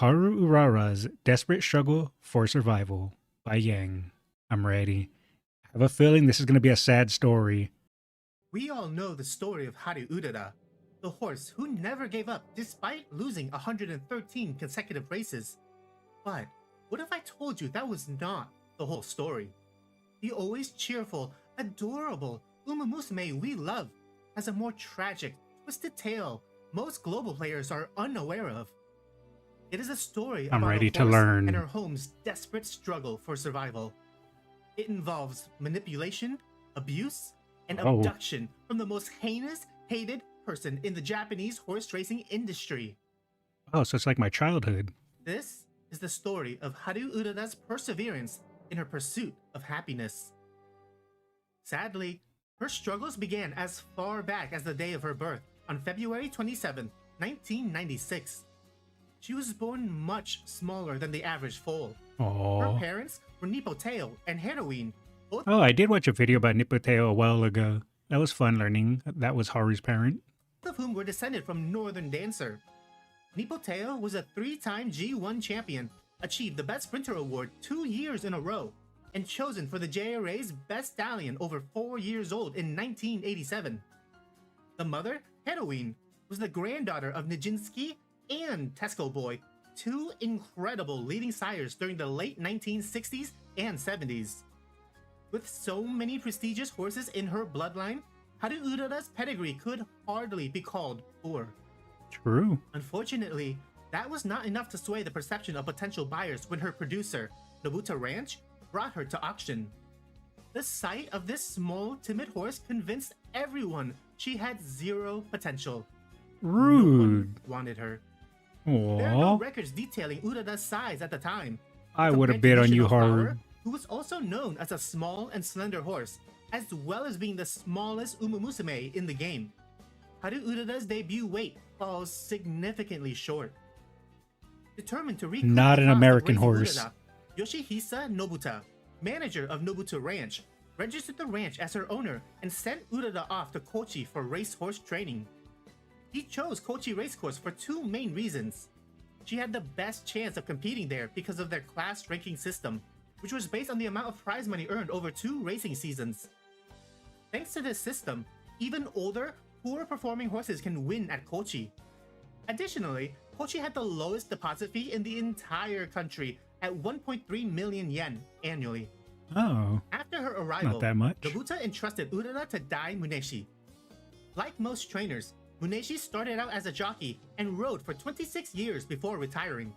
Haru Urara's Desperate Struggle for Survival by Yang. I'm ready. I have a feeling this is going to be a sad story. We all know the story of Haru Urara, the horse who never gave up despite losing 113 consecutive races. But what if I told you that was not the whole story? The always cheerful, adorable Umamusume we love has a more tragic, twisted tale most global players are unaware of. It is a story I'm about ready a to horse learn. and her home's desperate struggle for survival. It involves manipulation, abuse, and abduction from the most heinous, hated person in the Japanese horse racing industry. Oh, so it's like my childhood. This is the story of Haru Urara's perseverance in her pursuit of happiness. Sadly, her struggles began as far back as the day of her birth on February 27, 1996. She was born much smaller than the average foal. Her Oh. parents were Nippoteo and Heroine, both Oh, I did watch a video about Nippoteo a while ago. That was fun learning. That was Haru's parent. of whom were descended from Northern Dancer. Nippoteo was a 3-time G1 champion, achieved the Best Sprinter Award 2 years in a row, and chosen for the JRA's Best Stallion over 4 years old in 1987. The mother, Heroine, was the granddaughter of Nijinsky and Tesco Boy, 2 incredible leading sires during the late 1960s and 70s. With so many prestigious horses in her bloodline, Haru Urara's pedigree could hardly be called poor. True. Unfortunately, that was not enough to sway the perception of potential buyers when her producer, Nobuta Ranch, brought her to auction. The sight of this small, timid horse convinced everyone she had zero potential. No Rude. one wanted her. There are no Aw. records detailing Urara's size at the time. I but would have compared bid to on you, Nishino Haru. Flower, who was also known as a small and slender horse, as well as being the smallest Umamusume in the game. Haru Urara's debut weight falls significantly short. Determined to recoup Not the an cost of American raising horse. Urara, Yoshihisa Nobuta, manager of Nobuta Ranch, registered the ranch as her owner and sent Urara off to Kochi for racehorse training. He chose Kochi Racecourse for 2 main reasons. She had the best chance of competing there because of their class ranking system, which was based on the amount of prize money earned over 2 racing seasons. Thanks to this system, even older, poor performing horses can win at Kochi. Additionally, Kochi had the lowest deposit fee in the entire country at 1.3 million yen annually. Oh. After her arrival, Not that much. Nobuta entrusted Urara to Dai Muneshi. Like most trainers, Muneshi started out as a jockey and rode for 26 years before retiring.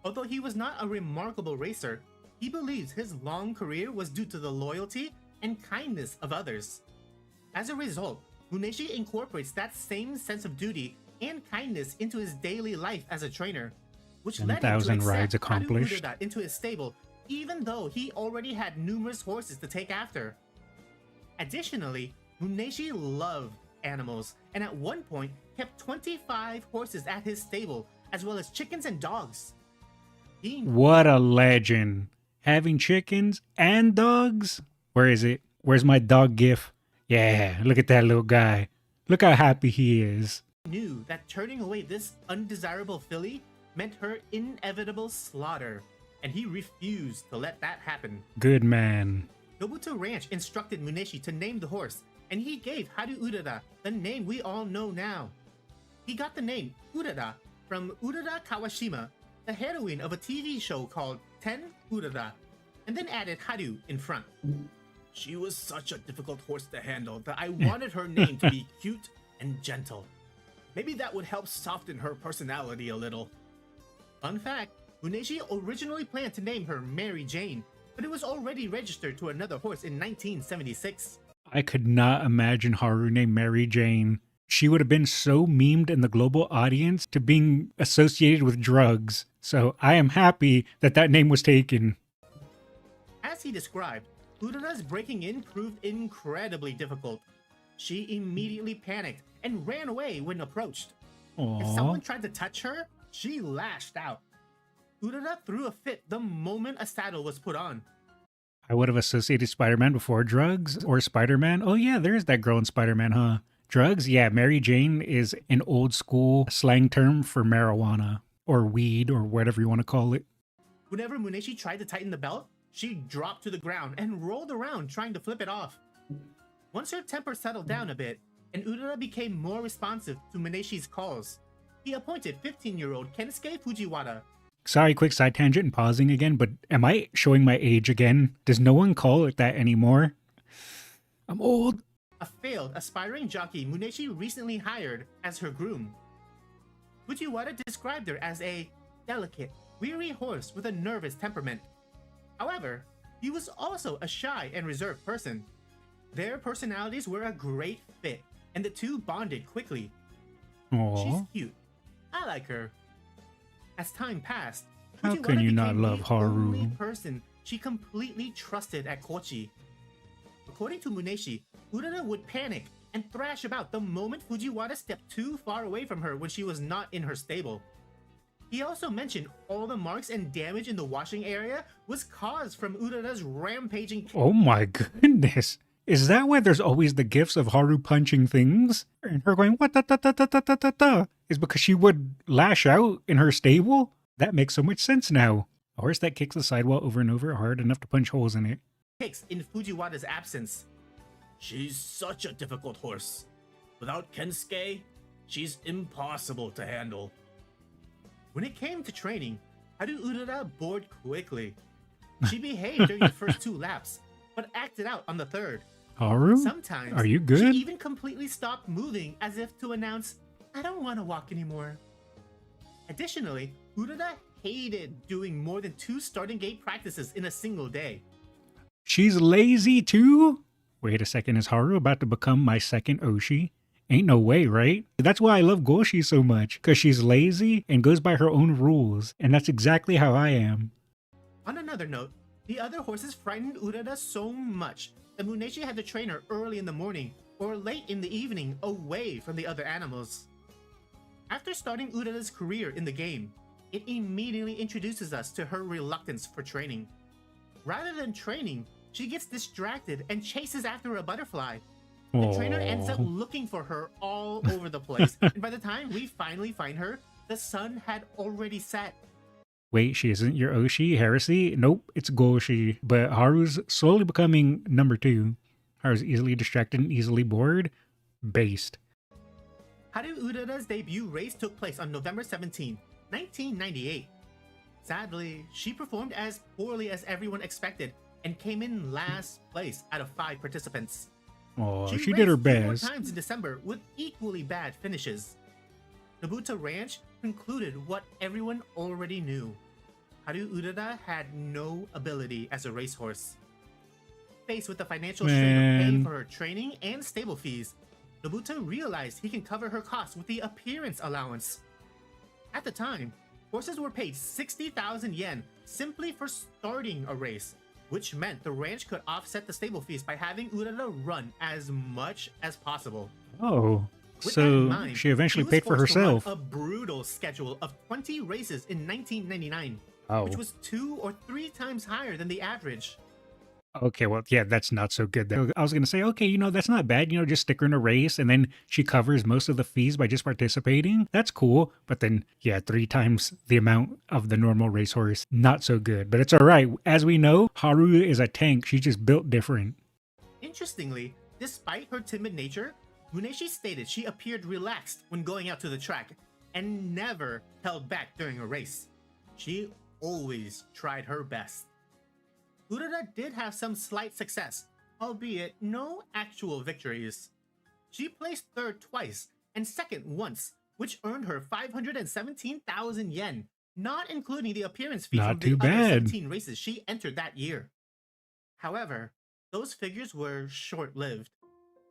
Although he was not a remarkable racer, he believes his long career was due to the loyalty and kindness of others. As a result, Muneshi incorporates that same sense of duty and kindness into his daily life as a trainer, which led him to 10,000 rides accept Haru accomplished. Urara into his stable, even though he already had numerous horses to take after. Additionally, Muneshi loved animals, and at one point kept 25 horses at his stable, as well as chickens and dogs. What a legend. Having chickens and dogs? Where is it? Where's my dog gif? Yeah, look at that little guy. Look how happy he is. Knew that turning away this undesirable filly meant her inevitable slaughter, and he refused to let that happen. Good man. Nobuta Ranch instructed Muneshi to name the horse, and he gave Haru Urara the name we all know now. He got the name Urara from Urara Kawashima, the heroine of a TV show called Ten Urara, and then added Haru in front. She was such a difficult horse to handle that I wanted her name to be cute and gentle. Maybe that would help soften her personality a little. Fun fact, Muneshi originally planned to name her Mary Jane, but it was already registered to another horse in 1976. I could not imagine Haru named Mary Jane. She would have been so memed in the global audience to being associated with drugs. So I am happy that that name was taken. As he described, Urara's breaking in proved incredibly difficult. She immediately panicked and ran away when approached. If someone Aww. tried to touch her, she lashed out. Urara threw a fit the moment a saddle was put on. I would have associated Spider-Man before drugs or Spider-Man. Oh yeah, there is that girl in Spider-Man, huh? Drugs? Yeah, Mary Jane is an old school slang term for marijuana. or weed or whatever you want to call it. Whenever Muneshi tried to tighten the belt, she dropped to the ground and rolled around trying to flip it off. Once her temper settled down a bit, and Urara became more responsive to Muneshi's calls, he appointed 15-year-old Kensuke Fujiwara. Sorry, quick side tangent and pausing again, but am I showing my age again? Does no one call it that anymore? I'm old. A failed aspiring jockey Muneshi recently hired as her groom. Fujiwara described her as a delicate, weary horse with a nervous temperament. However, he was also a shy and reserved person. Their personalities were a great fit, and the two bonded quickly. Aww. She's cute. I like her. As time passed, How Fujiwara can you not became love the Haru? only person she completely trusted at Kochi. According to Muneshi, Urara would panic and thrash about the moment Fujiwara stepped too far away from her when she was not in her stable. He also mentioned all the marks and damage in the washing area was caused from Urara's rampaging. Oh my goodness. Is that why there's always the gifs of Haru punching things? And her going, what da da da da da da da da? Is because she would lash out in her stable? That makes so much sense now. A horse that kicks the sidewall over and over hard enough to punch holes in it. Kicks in Fujiwara's absence. She's such a difficult horse. Without Kensuke, she's impossible to handle. When it came to training, Haru Urara bored quickly. She behaved during the first 2 laps, but acted out on the third. Haru? Sometimes, Are you good? she even completely stopped moving as if to announce, I don't want to walk anymore. Additionally, Urara hated doing more than 2 starting gate practices in a single day. She's lazy too? Wait a second, is Haru about to become my second Oshi? Ain't no way, right? That's why I love Goshi so much, because she's lazy and goes by her own rules, and that's exactly how I am. On another note, the other horses frightened Urara so much that Muneshi had to train her early in the morning or late in the evening away from the other animals. After starting Urara's career in the game, it immediately introduces us to her reluctance for training. Rather than training, she gets distracted and chases after a butterfly. The trainer ends up looking for her all over the place, and by the time we finally find her, the sun had already set. Wait, she isn't your Oshi? Heresy? Nope, it's Goshi. But Haru's slowly becoming number 2. Haru's easily distracted and easily bored? Based. Haru Urara's debut race took place on November 17, 1998. Sadly, she performed as poorly as everyone expected and came in last place out of 5 participants. Oh, she did her raced 2 more best. times in December with equally bad finishes. Nobuta Ranch concluded what everyone already knew. Haru Urara had no ability as a racehorse. Faced with the financial strain of paying for her training and stable fees, Nobuta realized he can cover her costs with the appearance allowance. At the time, horses were paid 60,000 yen simply for starting a race, which meant the ranch could offset the stable fees by having Urara run as much as possible. Oh, With that so in mind, she eventually was paid for forced to run herself. a brutal schedule of 20 races in 1999, Oh, which was 2 or 3 times higher than the average. okay, well, yeah, that's not so good. I was going to say, okay, that's not bad. Just stick her in a race and then she covers most of the fees by just participating. That's cool. But then, yeah, 3 times the amount of the normal racehorse. Not so good, but it's all right. As we know, Haru is a tank. She's just built different. Interestingly, despite her timid nature, Muneshi stated she appeared relaxed when going out to the track and never held back during a race. She always tried her best. Urara did have some slight success, albeit no actual victories. She placed 3rd twice and 2nd once, which earned her 517,000 yen, not including the appearance fee Not from too the other bad. 17 races she entered that year. However, those figures were short-lived.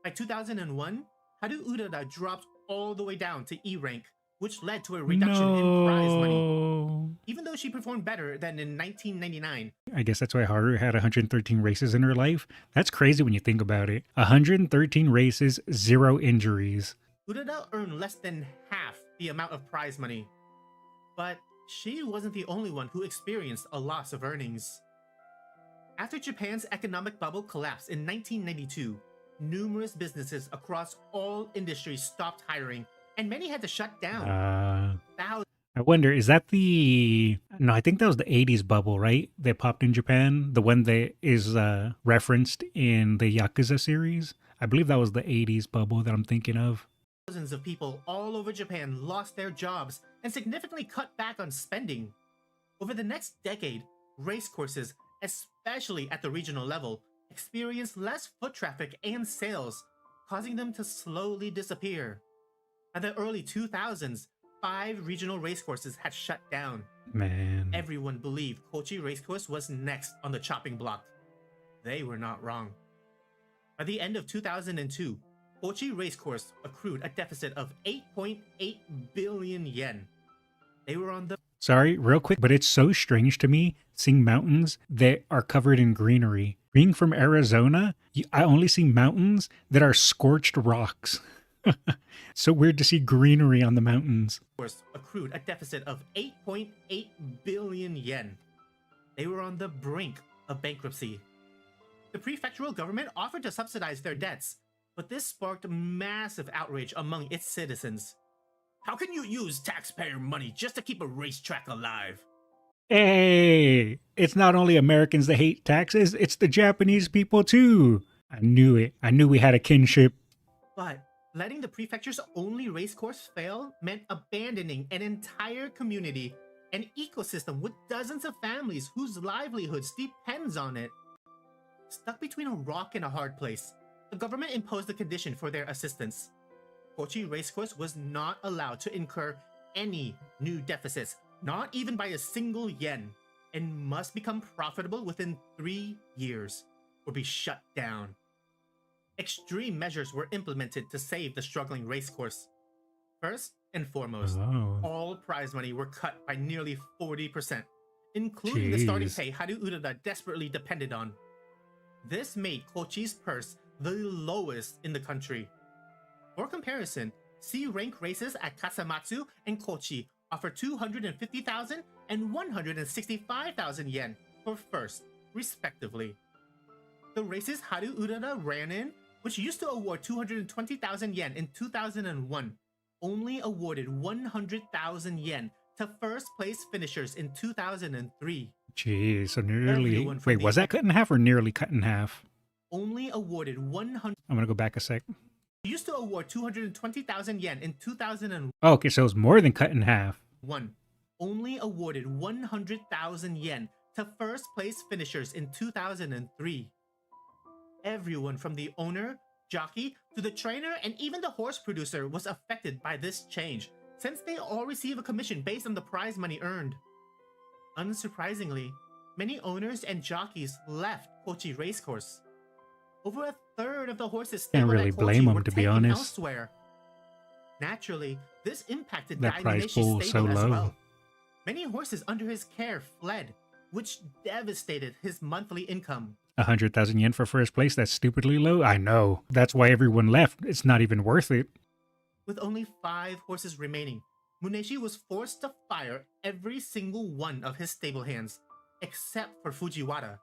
By 2001, Haru Urara dropped all the way down to E rank, which led to a reduction in prize money. No. Even though she performed better than in 1999, I guess that's why Haru had 113 races in her life. That's crazy when you think about it. 113 races, 0 injuries. Urara earned less than half the amount of prize money. But she wasn't the only one who experienced a loss of earnings. After Japan's economic bubble collapsed in 1992, numerous businesses across all industries stopped hiring, and many had to shut down. I wonder, is that the... No, I think that was the 80s bubble, right? That popped in Japan. The one that is referenced in the Yakuza series. I believe that was the 80s bubble that I'm thinking of. Thousands of people all over Japan lost their jobs and significantly cut back on spending. Over the next decade, racecourses, especially at the regional level, experienced less foot traffic and sales, causing them to slowly disappear. By the early 2000s, 5 regional racecourses had shut down. Man. Everyone believed Kochi Racecourse was next on the chopping block. They were not wrong. By the end of 2002, Kochi Racecourse accrued a deficit of 8.8 billion yen. They were on the... Sorry, real quick, but it's so strange to me seeing mountains that are covered in greenery. Being from Arizona, I only see mountains that are scorched rocks. So weird to see greenery on the mountains. course accrued a deficit of 8.8 billion yen. They were on the brink of bankruptcy. The prefectural government offered to subsidize their debts, but this sparked massive outrage among its citizens. How can you use taxpayer money just to keep a racetrack alive? Hey, it's not only Americans that hate taxes, it's the Japanese people too. I knew it. I knew we had a kinship. But letting the prefecture's only racecourse fail meant abandoning an entire community, an ecosystem with dozens of families whose livelihoods depends on it. Stuck between a rock and a hard place, the government imposed a condition for their assistance. Kochi Racecourse was not allowed to incur any new deficits, not even by a single yen, and must become profitable within 3 years or be shut down. Extreme measures were implemented to save the struggling racecourse. First and foremost, all prize money were cut by nearly 40%, including the starting pay Haru Urara desperately depended on. This made Kochi's purse the lowest in the country. For comparison, C-rank races at Kasamatsu and Kochi offer 250,000 and 165,000 yen for first, respectively. The races Haru Urara ran in, which used to award 220,000 yen in 2001, only awarded 100,000 yen to first place finishers in 2003. Jeez, so nearly... Wait, was that cut in half or nearly cut in half? Only awarded 100... I'm gonna go back a sec. Used to award 220,000 yen in 2001. Oh, okay, so it was more than cut in half. Only awarded 100,000 yen to first place finishers in 2003. Everyone from the owner, jockey, to the trainer, and even the horse producer was affected by this change, since they all receive a commission based on the prize money earned. Unsurprisingly, many owners and jockeys left Kochi Racecourse. Over a third of the horses stabled at Kochi were taken elsewhere. Naturally, this impacted Daiminashi's stable as well. Many horses under his care fled, which devastated his monthly income. 100,000 yen for first place, that's stupidly low. I know. That's why everyone left. It's not even worth it. With only 5 horses remaining, Muneshi was forced to fire every single one of his stable hands, except for Fujiwara.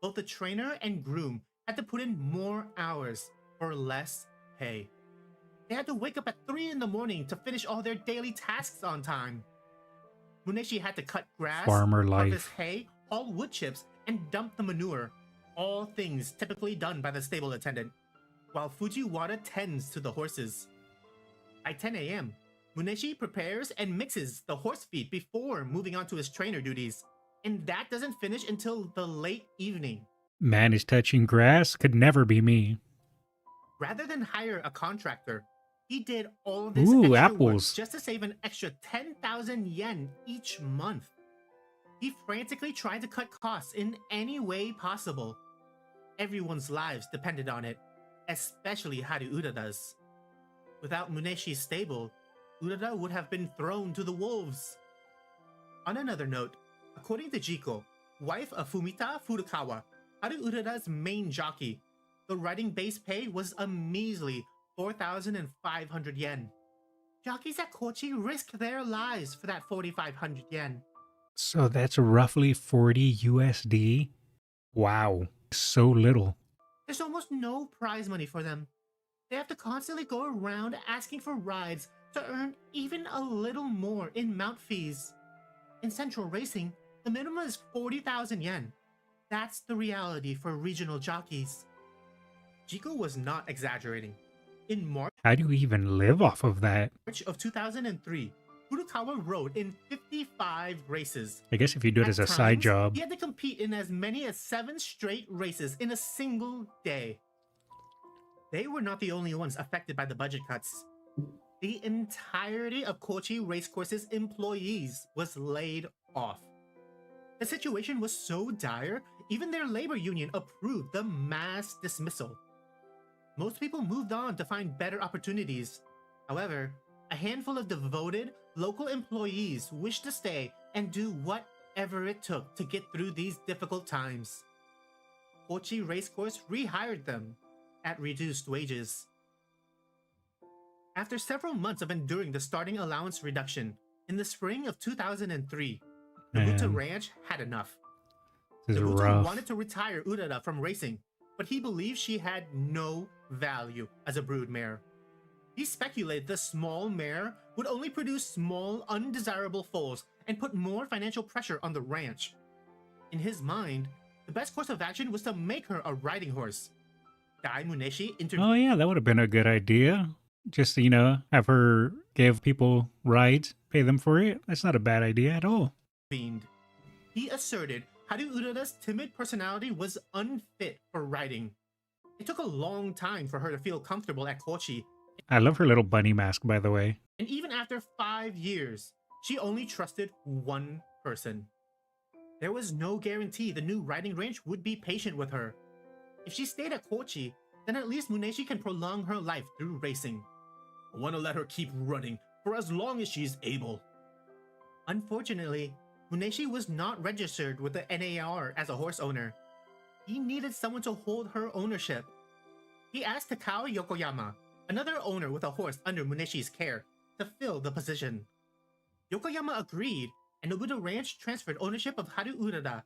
Both the trainer and groom had to put in more hours for less pay. They had to wake up at 3 in the morning to finish all their daily tasks on time. Muneshi had to cut grass, harvest hay, haul wood chips, and dump the manure, all things typically done by the stable attendant, while Fujiwara tends to the horses. By 10 a.m., Muneshi prepares and mixes the horse feed before moving on to his trainer duties, and that doesn't finish until the late evening. Man is touching grass could never be me. Rather than hire a contractor, he did all this extra work just to save an extra 10,000 yen each month. He frantically tried to cut costs in any way possible. Everyone's lives depended on it, especially Haru Urara's. Without Muneshi's stable, Urara would have been thrown to the wolves. On another note, according to Jiko, wife of Fumita Furukawa, Haru Urara's main jockey, the riding base pay was a measly 4,500 yen. Jockeys at Kochi risk their lives for that 4,500 yen. So that's roughly 40 USD? Wow, so little. There's almost no prize money for them. They have to constantly go around asking for rides to earn even a little more in mount fees. In Central Racing, the minimum is 40,000 yen. That's the reality for regional jockeys. Jiko was not exaggerating. In March How do you even live off of that? of 2003, Furukawa rode in 55 races. I guess if you do it At as a side times, job. he had to compete in as many as 7 straight races in a single day. They were not the only ones affected by the budget cuts. The entirety of Kochi Racecourse's employees was laid off. The situation was so dire, even their labor union approved the mass dismissal. Most people moved on to find better opportunities. However, a handful of devoted local employees wished to stay and do whatever it took to get through these difficult times. Kochi Racecourse rehired them at reduced wages. After several months of enduring the starting allowance reduction, in the spring of 2003, Nobuta Man. Ranch had enough. This is Nobuta rough. wanted to retire Urara from racing, but he believed she had no value as a broodmare. He speculated the small mare would only produce small, undesirable foals and put more financial pressure on the ranch. In his mind, the best course of action was to make her a riding horse. Dai Muneshi Oh yeah, that would have been a good idea. Just, have her give people rides, pay them for it. That's not a bad idea at all. intervened. He asserted Haru Urara's timid personality was unfit for riding. It took a long time for her to feel comfortable at Kochi, I love her little bunny mask, by the way. and even after 5 years, she only trusted one person. There was no guarantee the new riding ranch would be patient with her. If she stayed at Kochi, then at least Muneshi can prolong her life through racing. I want to let her keep running for as long as she's able. Unfortunately, Muneshi was not registered with the NAR as a horse owner. He needed someone to hold her ownership. He asked Takao Yokoyama, another owner with a horse under Muneshi's care, to fill the position. Yokoyama agreed, and Nobuta Ranch transferred ownership of Haru Urara,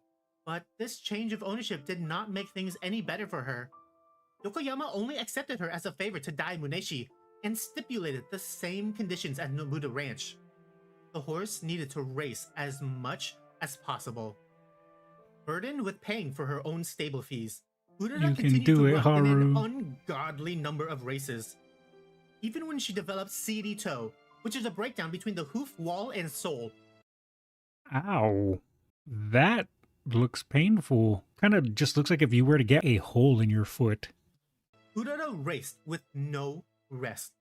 but this change of ownership did not make things any better for her. Yokoyama only accepted her as a favor to Dai Muneshi and stipulated the same conditions as Nobuta Ranch. The horse needed to race as much as possible. Burdened with paying for her own stable fees, Urara You can continued do to it, run in an Haru. ungodly number of races. Even when she developed CD toe, which is a breakdown between the hoof wall and sole, Ow. That looks painful. Kind of just looks like if you were to get a hole in your foot. Urara raced with no rest.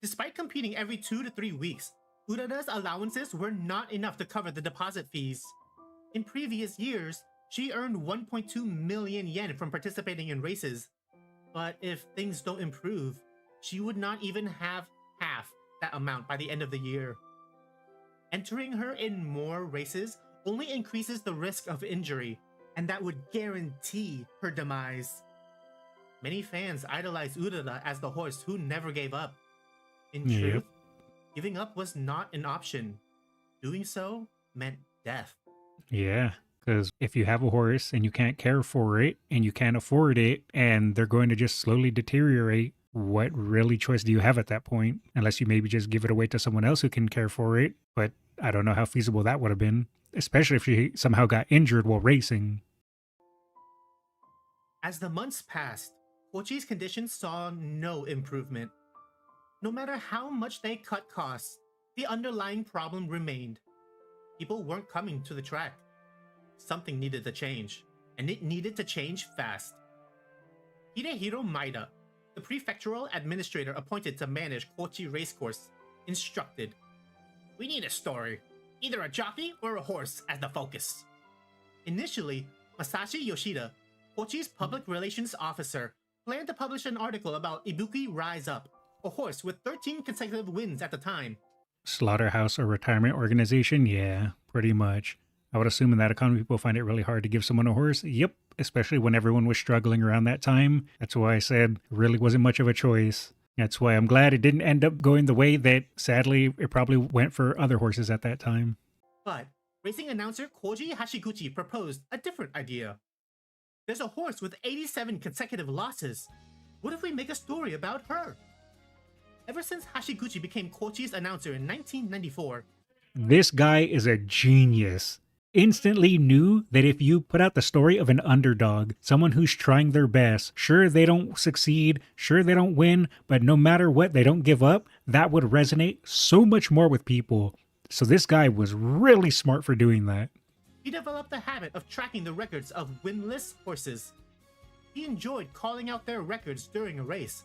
Despite competing every 2 to 3 weeks, Urara's allowances were not enough to cover the deposit fees. In previous years, she earned 1.2 million yen from participating in races. But if things don't improve, she would not even have half that amount by the end of the year. Entering her in more races only increases the risk of injury, and that would guarantee her demise. Many fans idolize Urara as the horse who never gave up. In Yep. truth, giving up was not an option. Doing so meant death. Yeah. Because if you have a horse and you can't care for it and you can't afford it and they're going to just slowly deteriorate, what really choice do you have at that point? Unless you maybe just give it away to someone else who can care for it. But I don't know how feasible that would have been, especially if she somehow got injured while racing. As the months passed, Kochi's condition saw no improvement. No matter how much they cut costs, the underlying problem remained. People weren't coming to the track. Something needed to change, and it needed to change fast. Hidehiro Maeda, the prefectural administrator appointed to manage Kochi Racecourse, instructed, "We need a story, either a jockey or a horse as the focus." Initially, Masashi Yoshida, Kochi's public relations officer, planned to publish an article about Ibuki Rise Up, a horse with 13 consecutive wins at the time. Slaughterhouse or retirement organization? Yeah, pretty much. I would assume in that economy people find it really hard to give someone a horse. Yep, especially when everyone was struggling around that time. That's why I said it really wasn't much of a choice. That's why I'm glad it didn't end up going the way that sadly it probably went for other horses at that time. But racing announcer Koji Hashiguchi proposed a different idea. There's a horse with 87 consecutive losses. What if we make a story about her? Ever since Hashiguchi became Kochi's announcer in 1994, This guy is a genius. Instantly knew that if you put out the story of an underdog, someone who's trying their best, sure they don't succeed, sure they don't win, but no matter what, they don't give up, that would resonate so much more with people. So this guy was really smart for doing that. he developed the habit of tracking the records of winless horses. He enjoyed calling out their records during a race.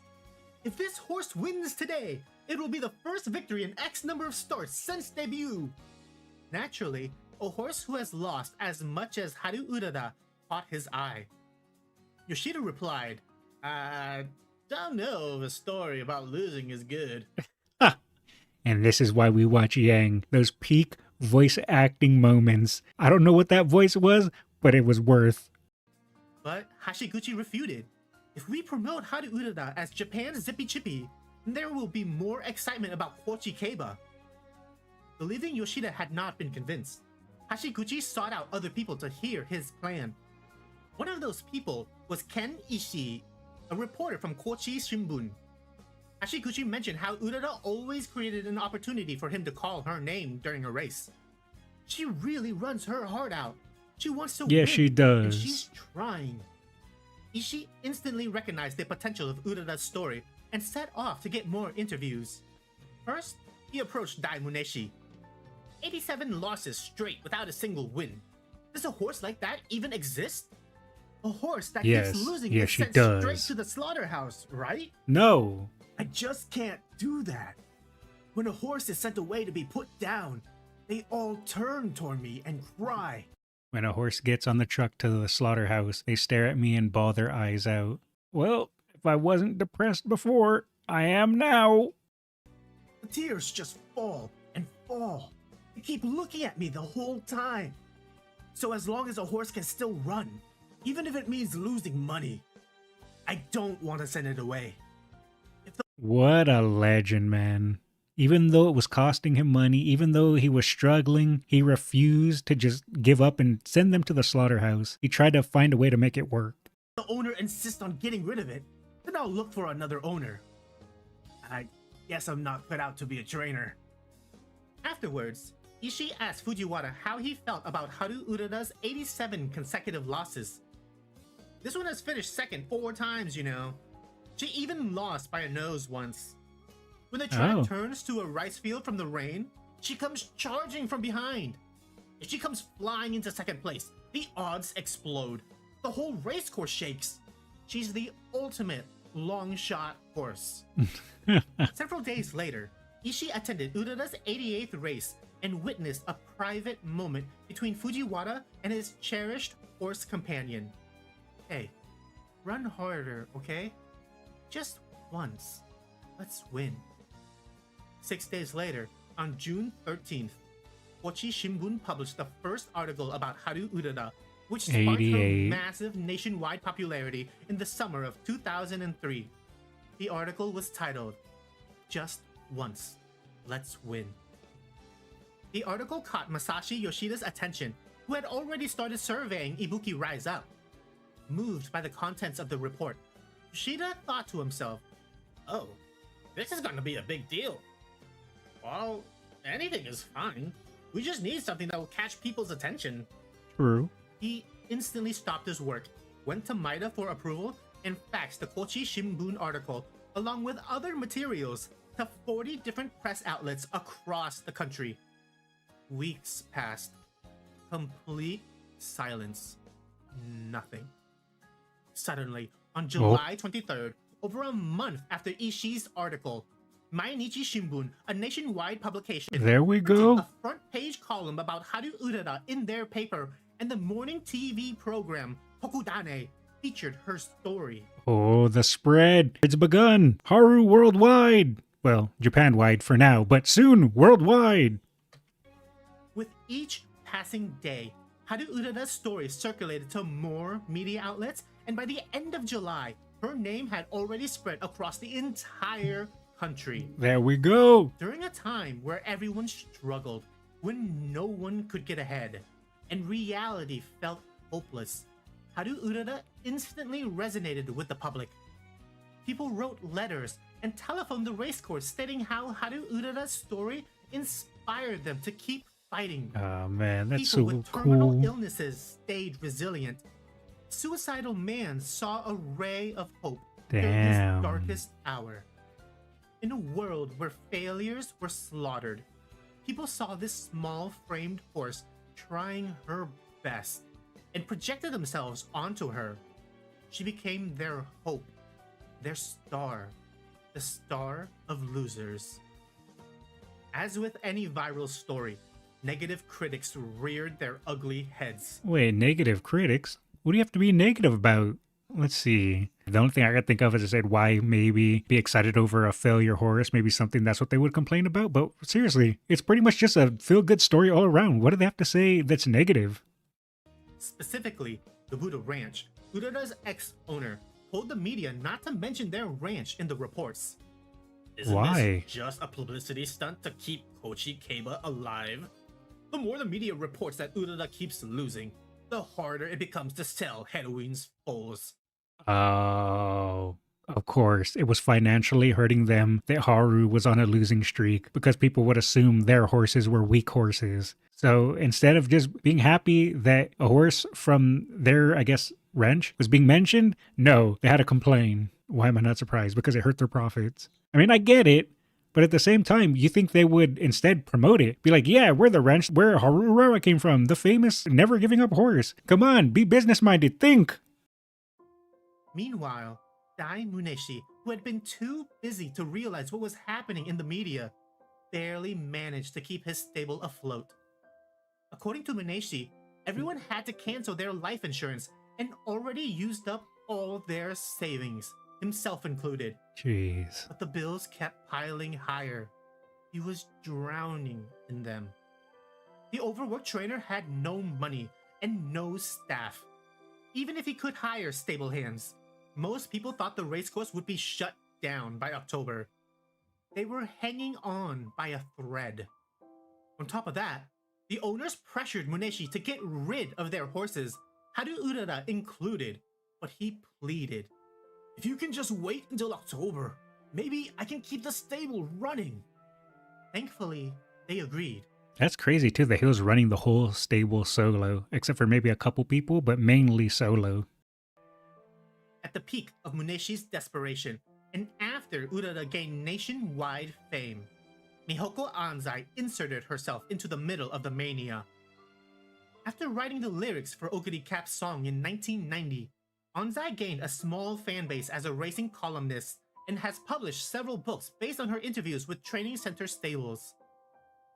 If this horse wins today, it will be the first victory in X number of starts since debut. Naturally, a horse who has lost as much as Haru Urara caught his eye. Yoshida replied, I don't know if a story about losing is good. And this is why we watch Yang, those peak voice acting moments. I don't know what that voice was, but it was worth. But Hashiguchi refuted. If we promote Haru Urara as Japan's Zippy Chippy, then there will be more excitement about Kochi Keiba. Believing Yoshida had not been convinced, Hashiguchi sought out other people to hear his plan. One of those people was Ken Ishii, a reporter from Kochi Shimbun. Hashiguchi mentioned how Urara always created an opportunity for him to call her name during a race. She really runs her heart out. She wants to win. Yeah, she does. And she's trying. Ishii instantly recognized the potential of Urara's story and set off to get more interviews. First, he approached Dai Muneshi. 87 losses straight without a single win. Does a horse like that even exist? A horse that Yes, keeps losing yes, is she sent does. straight to the slaughterhouse, right? No. I just can't do that. When a horse is sent away to be put down, they all turn toward me and cry. When a horse gets on the truck to the slaughterhouse, they stare at me and bawl their eyes out. Well, if I wasn't depressed before, I am now. The tears just fall and fall. They keep looking at me the whole time. So as long as a horse can still run, even if it means losing money, I don't want to send it away. What a legend, man. Even though it was costing him money, even though he was struggling, he refused to just give up and send them to the slaughterhouse. He tried to find a way to make it work. The owner insists on getting rid of it, then I'll look for another owner. I guess I'm not cut out to be a trainer. Afterwards, Ishii asked Fujiwara how he felt about Haru Urara's 87 consecutive losses. This one has finished second 4 times, you know. She even lost by a nose once. When the track turns to a rice field from the rain, she comes charging from behind. If she comes flying into second place, the odds explode. The whole race course shakes. She's the ultimate long shot horse. Several days later, Ishii attended Urara's 88th race and witnessed a private moment between Fujiwara and his cherished horse companion. Hey, run harder, okay? Just once. Let's win. 6 days later, on June 13th, Kochi Shimbun published the first article about Haru Urara, which sparked her 88. massive nationwide popularity in the summer of 2003. The article was titled, Just Once, Let's Win. The article caught Masashi Yoshida's attention, who had already started surveying Ibuki Rise Up. Moved by the contents of the report, Yoshida thought to himself, oh, this is gonna be a big deal. Well, anything is fine. We just need something that will catch people's attention. True. He instantly stopped his work, went to Maida for approval, and faxed the Kochi Shimbun article, along with other materials, to 40 different press outlets across the country. Weeks passed. Complete silence. Nothing. Suddenly, on July 23rd, over a month after Ishii's article, Mainichi Shimbun, a nationwide publication, There we printed go. a front-page column about Haru Urara in their paper, and the morning TV program Tokudane featured her story. Oh, the spread. It's begun. Haru worldwide. Well, Japan-wide for now, but soon worldwide. With each passing day, Haru Urara's story circulated to more media outlets, and by the end of July, her name had already spread across the entire country. There we go. During a time where everyone struggled, when no one could get ahead, and reality felt hopeless, Haru Urara instantly resonated with the public. People wrote letters and telephoned the racecourse stating how Haru Urara's story inspired them to keep fighting. Oh man, that's People so with terminal cool. illnesses stayed resilient. Suicidal man saw a ray of hope during his Damn. darkest hour. In a world where failures were slaughtered, people saw this small-framed horse trying her best and projected themselves onto her. She became their hope, their star, the star of losers. As with any viral story, negative critics reared their ugly heads. Wait, negative critics? What do you have to be negative about? Let's see. The only thing I could think of is I said, why maybe be excited over a failure horse? Maybe something that's what they would complain about. But seriously, it's pretty much just a feel-good story all around. What do they have to say that's negative? Specifically, the Buddha Ranch, Urara's ex-owner, told the media not to mention their ranch in the reports. Isn't Why? this just a publicity stunt to keep Kochi Keiba alive? The more the media reports that Urara keeps losing, the harder it becomes to sell Heroine's foals. Oh, of course. It was financially hurting them that Haru was on a losing streak because people would assume their horses were weak horses. So instead of just being happy that a horse from their, I guess, ranch was being mentioned, no, they had to complain. Why am I not surprised? Because it hurt their profits. I mean, I get it. But at the same time, you think they would instead promote it. Be like, yeah, we're the ranch where Haru Urara came from, the famous never giving up horse. Come on, be business-minded, think. Meanwhile, Dai Muneshi, who had been too busy to realize what was happening in the media, barely managed to keep his stable afloat. According to Muneshi, everyone had to cancel their life insurance and already used up all their savings, himself included. Jeez. But the bills kept piling higher. He was drowning in them. The overworked trainer had no money and no staff. Even if he could hire stable hands, most people thought the racecourse would be shut down by October. They were hanging on by a thread. On top of that, the owners pressured Muneshi to get rid of their horses, Haru Urara included, but he pleaded, "If you can just wait until October, maybe I can keep the stable running." Thankfully, they agreed. That's crazy too that he was running the whole stable solo, except for maybe a couple people, but mainly solo. At the peak of Muneshi's desperation, and after Urara gained nationwide fame, Mihoko Anzai inserted herself into the middle of the mania. After writing the lyrics for Oguri Cap's song in 1990, Anzai gained a small fan base as a racing columnist and has published several books based on her interviews with training center stables.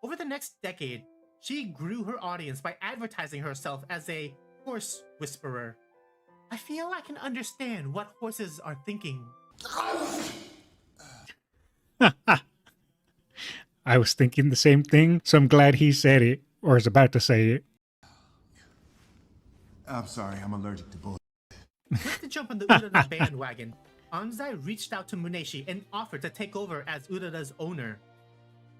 Over the next decade, she grew her audience by advertising herself as a horse whisperer. I feel I can understand what horses are thinking. I was thinking the same thing, so I'm glad he said it, or is about to say it. I'm sorry, I'm allergic to bull. Quick to jump on the Urara bandwagon, Anzai reached out to Muneshi and offered to take over as Urara's owner.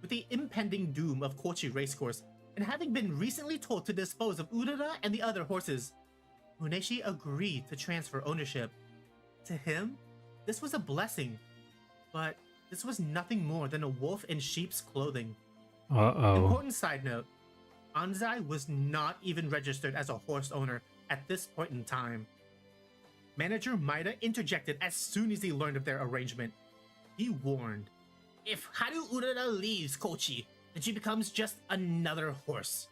With the impending doom of Kochi Racecourse, and having been recently told to dispose of Urara and the other horses, Muneshi agreed to transfer ownership. To him, this was a blessing, but this was nothing more than a wolf in sheep's clothing. Uh-oh. Important side note, Anzai was not even registered as a horse owner at this point in time. Manager Maida interjected as soon as he learned of their arrangement. He warned, "If Haru Urara leaves Kochi, then she becomes just another horse.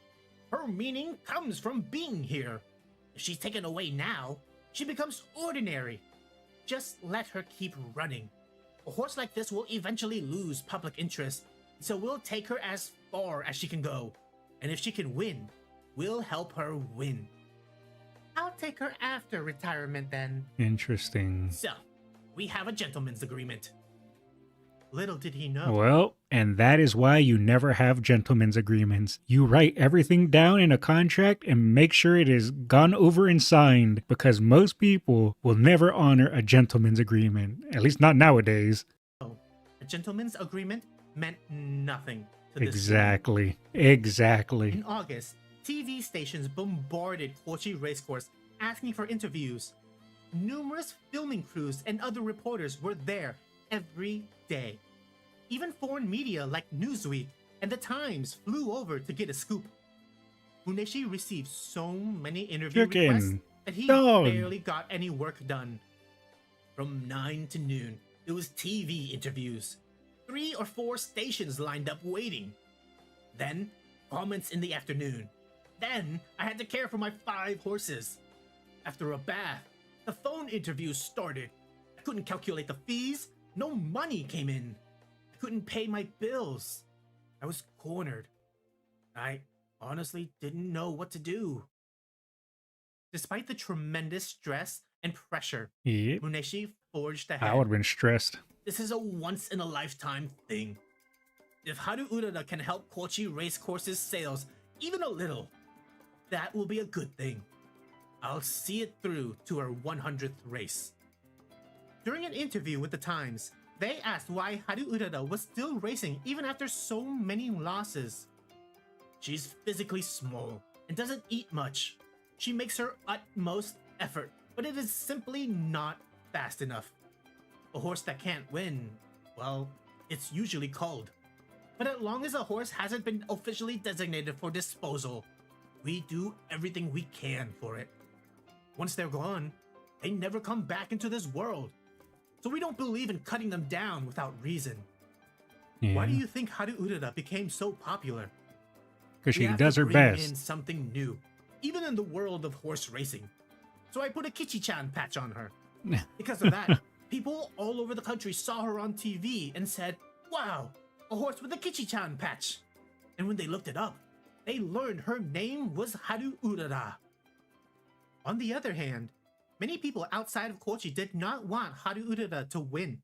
Her meaning comes from being here. If she's taken away now, she becomes ordinary. Just let her keep running. A horse like this will eventually lose public interest, so we'll take her as far as she can go. And if she can win, we'll help her win. I'll take her after retirement then." Interesting. So, we have a gentleman's agreement. Little did he know. Well, and that is why you never have gentlemen's agreements. You write everything down in a contract and make sure it is gone over and signed, because most people will never honor a gentleman's agreement, at least not nowadays. A gentleman's agreement meant nothing to this Exactly. In Exactly. August, TV stations bombarded Kochi Racecourse asking for interviews. Numerous filming crews and other reporters were there, every day. Even foreign media like Newsweek and The Times flew over to get a scoop. Muneshi received so many interview requests Chicken. that he Dog. barely got any work done. From 9 to noon, it was TV interviews. 3 or 4 stations lined up waiting. Then, comments in the afternoon. Then, I had to care for my 5 horses. After a bath, the phone interviews started. I couldn't calculate the fees. No money came in. I couldn't pay my bills. I was cornered. I honestly didn't know what to do. Despite the tremendous stress and pressure, Yep. Muneshi forged I ahead. would have been stressed. This is a once-in-a-lifetime thing. If Haru Urara can help Kochi Racecourse's sales even a little, that will be a good thing. I'll see it through to her 100th race. During an interview with The Times, they asked why Haru Urara was still racing even after so many losses. She's physically small and doesn't eat much. She makes her utmost effort, but it is simply not fast enough. A horse that can't win, well, it's usually culled. But as long as a horse hasn't been officially designated for disposal, we do everything we can for it. Once they're gone, they never come back into this world. So we don't believe in cutting them down without reason. Yeah. Why do you think Haru Urara became so popular? Because We she have does to her bring best. in something new, even in the world of horse racing. So I put a Kichi-chan patch on her. Because of that, people all over the country saw her on TV and said, "Wow, a horse with a Kichi-chan patch." And when they looked it up, they learned her name was Haru Urara. On the other hand, many people outside of Kochi did not want Haru Urara to win.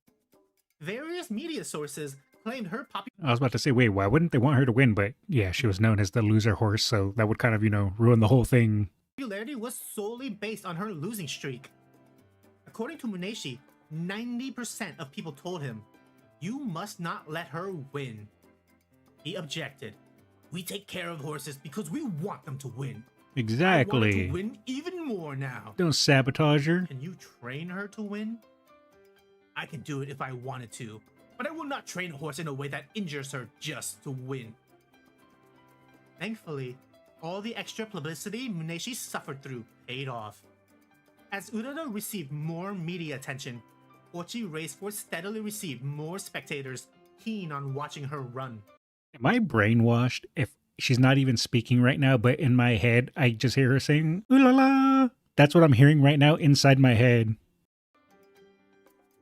Various media sources claimed her I was about to say, wait, why wouldn't they want her to win? But yeah, she was known as the loser horse, so that would kind of, ruin the whole thing. popularity was solely based on her losing streak. According to Muneshi, 90% of people told him, "You must not let her win." He objected. "We take care of horses because we want them to win. I want her Exactly. to win even more now. Don't sabotage her. Can you train her to win? I can do it if I wanted to, but I will not train a horse in a way that injures her just to win." Thankfully, all the extra publicity Muneshi suffered through paid off. As Urara received more media attention, Kochi Racecourse steadily received more spectators keen on watching her run. Am I brainwashed if she's not even speaking right now, but in my head, I just hear her saying, ooh la la? That's what I'm hearing right now inside my head.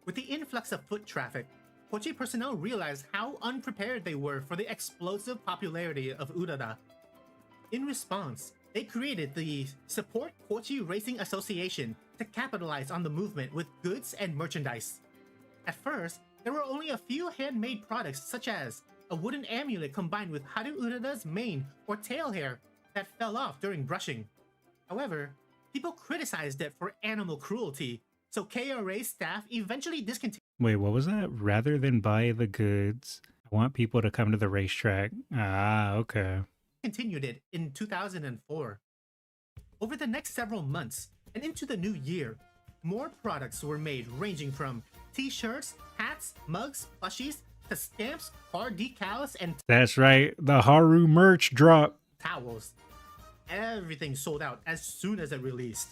With the influx of foot traffic, Kochi personnel realized how unprepared they were for the explosive popularity of Urara. In response, they created the Support Kochi Racing Association to capitalize on the movement with goods and merchandise. At first, there were only a few handmade products such as a wooden amulet combined with Haru Urara's mane or tail hair that fell off during brushing. However, people criticized it for animal cruelty, so KRA staff eventually discontinued Wait, what was that? Rather than buy the goods, I want people to come to the racetrack. Ah, okay. it in 2004. Over the next several months and into the new year, more products were made ranging from t-shirts, hats, mugs, plushies, to stamps, car decals, and That's right. The Haru merch drop. towels. Everything sold out as soon as it released.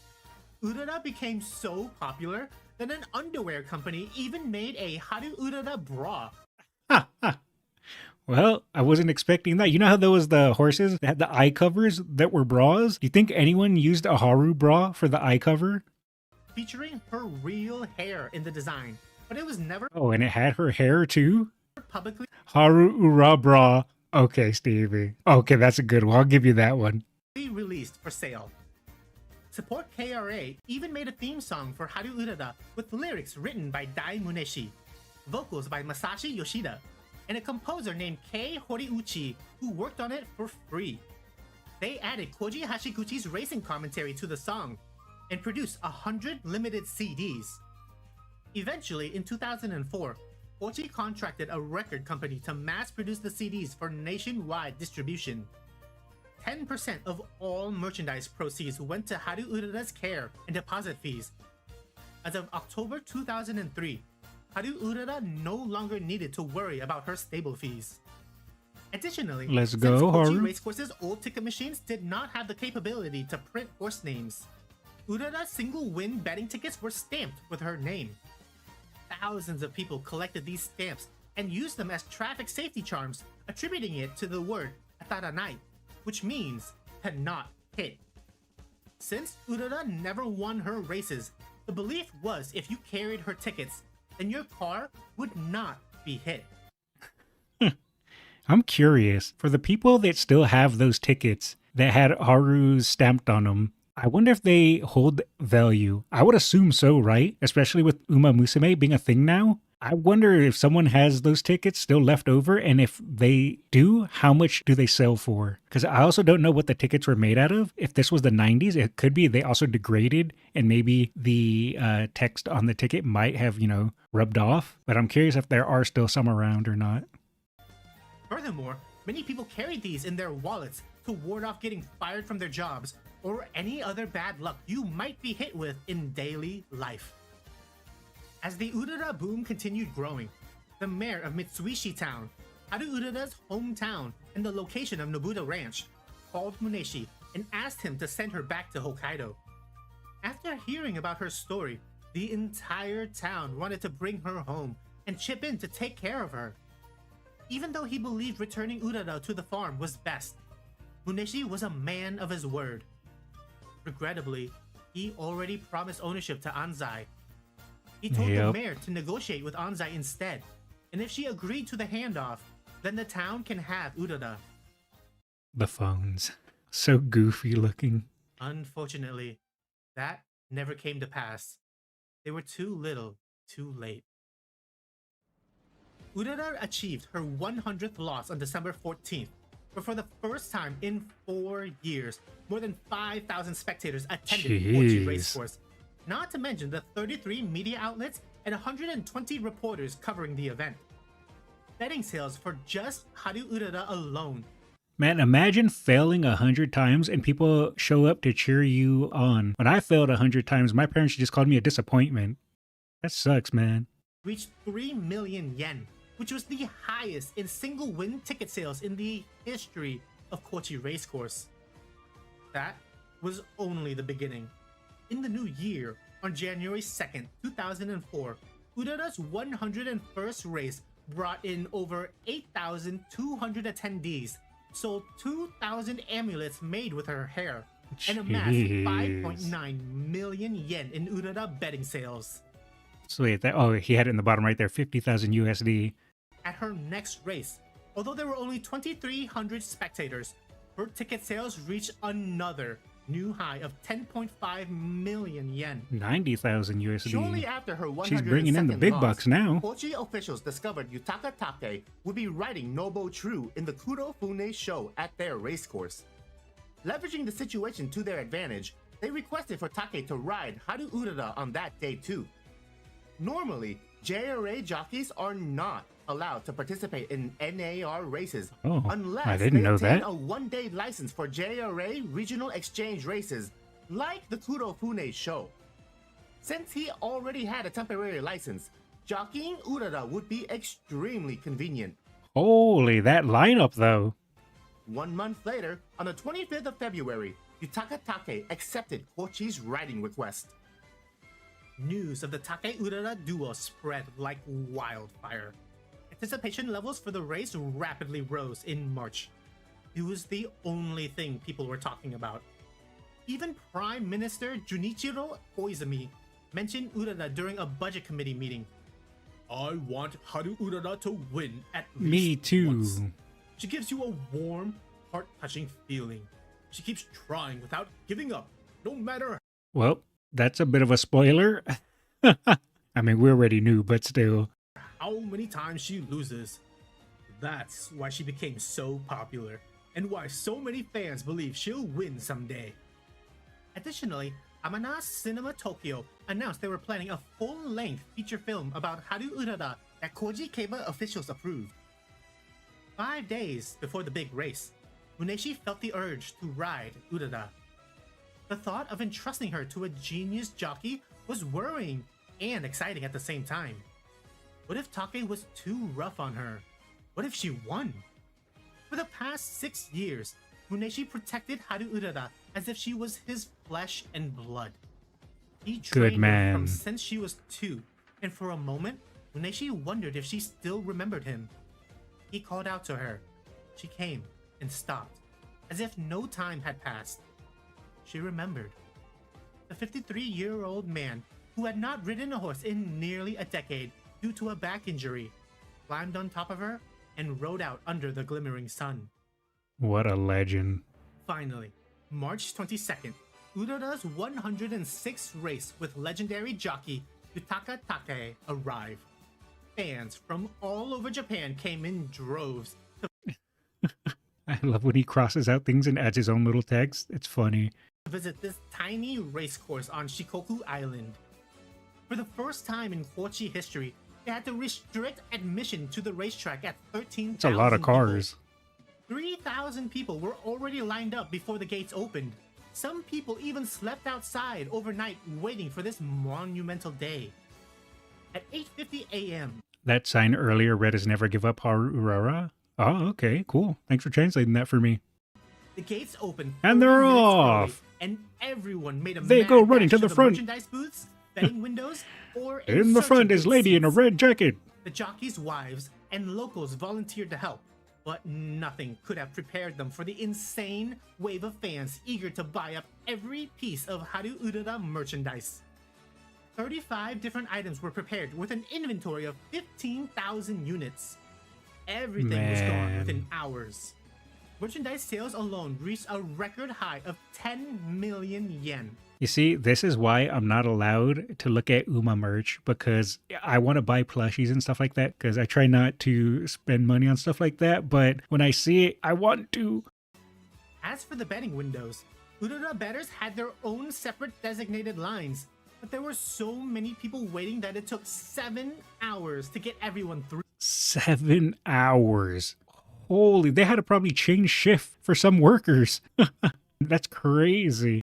Urara became so popular that an underwear company even made a Haru Urara bra. Well, I wasn't expecting that. You know how there was the horses that had the eye covers that were bras? Do you think anyone used a Haru bra for the eye cover? Featuring her real hair in the design, but it was never Oh, and it had her hair too? publicly Haru Urara bra. Okay, Stevie. Okay, that's a good one. I'll give you that one. released for sale. Support KRA even made a theme song for Haru Urara with lyrics written by Dai Muneshi, vocals by Masashi Yoshida, and a composer named Kei Horiuchi who worked on it for free. They added Koji Hashiguchi's racing commentary to the song and produced 100 limited CDs. Eventually, in 2004, Kochi contracted a record company to mass produce the CDs for nationwide distribution. 10% of all merchandise proceeds went to Haru Urara's care and deposit fees. As of October 2003, Haru Urara no longer needed to worry about her stable fees. Additionally, Let's since go, Kochi Haru. Racecourse's old ticket machines did not have the capability to print horse names, Urara's single win betting tickets were stamped with her name. Thousands of people collected these stamps and used them as traffic safety charms, attributing it to the word ataranai, which means to not hit. Since Urara never won her races, the belief was if you carried her tickets, then your car would not be hit. I'm curious, for the people that still have those tickets that had Haru's stamped on them, I wonder if they hold value. I would assume so, right? Especially with Umamusume being a thing now. I wonder if someone has those tickets still left over, and if they do, how much do they sell for? Because I also don't know what the tickets were made out of. If this was the 90s, it could be they also degraded, and maybe the text on the ticket might have, rubbed off. But I'm curious if there are still some around or not. Furthermore, many people carried these in their wallets to ward off getting fired from their jobs or any other bad luck you might be hit with in daily life. As the Urara boom continued growing, the mayor of Mitsuishi Town, Haru Urara's hometown and the location of Nobuta Ranch, called Muneshi and asked him to send her back to Hokkaido. After hearing about her story, the entire town wanted to bring her home and chip in to take care of her. Even though he believed returning Urara to the farm was best, Muneshi was a man of his word. Regrettably, he already promised ownership to Anzai. He told the mayor to negotiate with Anzai instead, and if she agreed to the handoff, then the town can have Urara. The phones. So goofy looking. Unfortunately, that never came to pass. They were too little, too late. Urara achieved her 100th loss on December 14th, but for the first time in 4 years, more than 5,000 spectators attended Kochi Racecourse, not to mention the 33 media outlets and 120 reporters covering the event. Betting sales for just Haru Urara alone. Man, imagine failing 100 times and people show up to cheer you on. When I failed 100 times, my parents just called me a disappointment. That sucks, man. Reached 3 million yen, which was the highest in single win ticket sales in the history of Kochi Racecourse. That was only the beginning. In the new year, on January 2nd, 2004, Urara's 101st race brought in over 8,200 attendees, sold 2,000 amulets made with her hair, and amassed 5.9 million yen in Urara betting sales. Sweet. He had it in the bottom right there, 50,000 USD. At her next race, although there were only 2,300 spectators, her ticket sales reached another new high of 10.5 million yen. 90,000 USD. Shortly after her 102nd She's bringing in the big bucks now. Kochi officials discovered Yutaka Take would be riding Nobo True in the Kuro Fune show at their racecourse. Leveraging the situation to their advantage, they requested for Take to ride Haru Urara on that day too. Normally, JRA jockeys are not allowed to participate in NAR races unless I didn't they know obtain that. a one-day license for JRA regional exchange races like the Kuro Fune show. Since he already had a temporary license, jockeying Urara would be extremely convenient. Holy, that lineup though. 1 month later, on the 25th of February, Yutaka Take accepted Kochi's riding request. News of the Take Urara duo spread like wildfire. Anticipation levels for the race rapidly rose in March. It was the only thing people were talking about. Even Prime Minister Junichiro Koizumi mentioned Urara during a budget committee meeting. I want Haru Urara to win at least Me too. once. She gives you a warm, heart-touching feeling. She keeps trying without giving up, no matter Well, that's a bit of a spoiler. I mean, we already knew, but still. how many times she loses. That's why she became so popular, and why so many fans believe she'll win someday. Additionally, Amana Cinema Tokyo announced they were planning a full-length feature film about Haru Urara that Koji Keiba officials approved. 5 days before the big race, Muneshi felt the urge to ride Urara. The thought of entrusting her to a genius jockey was worrying and exciting at the same time. What if Take was too rough on her? What if she won? For the past 6 years, Muneshi protected Haru Urara as if she was his flesh and blood. He Good trained her from man. since she was 2, and for a moment, Muneshi wondered if she still remembered him. He called out to her. She came and stopped, as if no time had passed. She remembered. The 53-year-old man, who had not ridden a horse in nearly a decade due to a back injury, climbed on top of her and rode out under the glimmering sun. What a legend. Finally, March 22nd, Urara's 106th race with legendary jockey Yutaka Take arrived. Fans from all over Japan came in droves to I love when he crosses out things and adds his own little text. It's funny. visit this tiny race course on Shikoku Island. For the first time in Kochi history, they had to restrict admission to the racetrack at 13,000 It's a lot of people. cars. 3,000 people were already lined up before the gates opened. Some people even slept outside overnight waiting for this monumental day. At 8:50 a.m., That sign earlier read as Never Give Up Haru Urara. Oh, okay, cool. Thanks for translating that for me. the gates opened And 30 they're minutes off. early, and everyone made a They mad go running dash to the front. merchandise booths, betting windows, or In the search front of is good lady in a seats. red jacket. The jockeys' wives and locals volunteered to help, but nothing could have prepared them for the insane wave of fans eager to buy up every piece of Haru Urara merchandise. 35 different items were prepared with an inventory of 15,000 units. Everything was gone Man. within hours. Merchandise sales alone reached a record high of 10 million yen. You see, this is why I'm not allowed to look at Uma merch, because I want to buy plushies and stuff like that, because I try not to spend money on stuff like that, but when I see it, I want to. As for the betting windows, Urara bettors had their own separate designated lines, but there were so many people waiting that it took 7 hours to get everyone through. 7 hours. Holy, they had to probably change shift for some workers. That's crazy.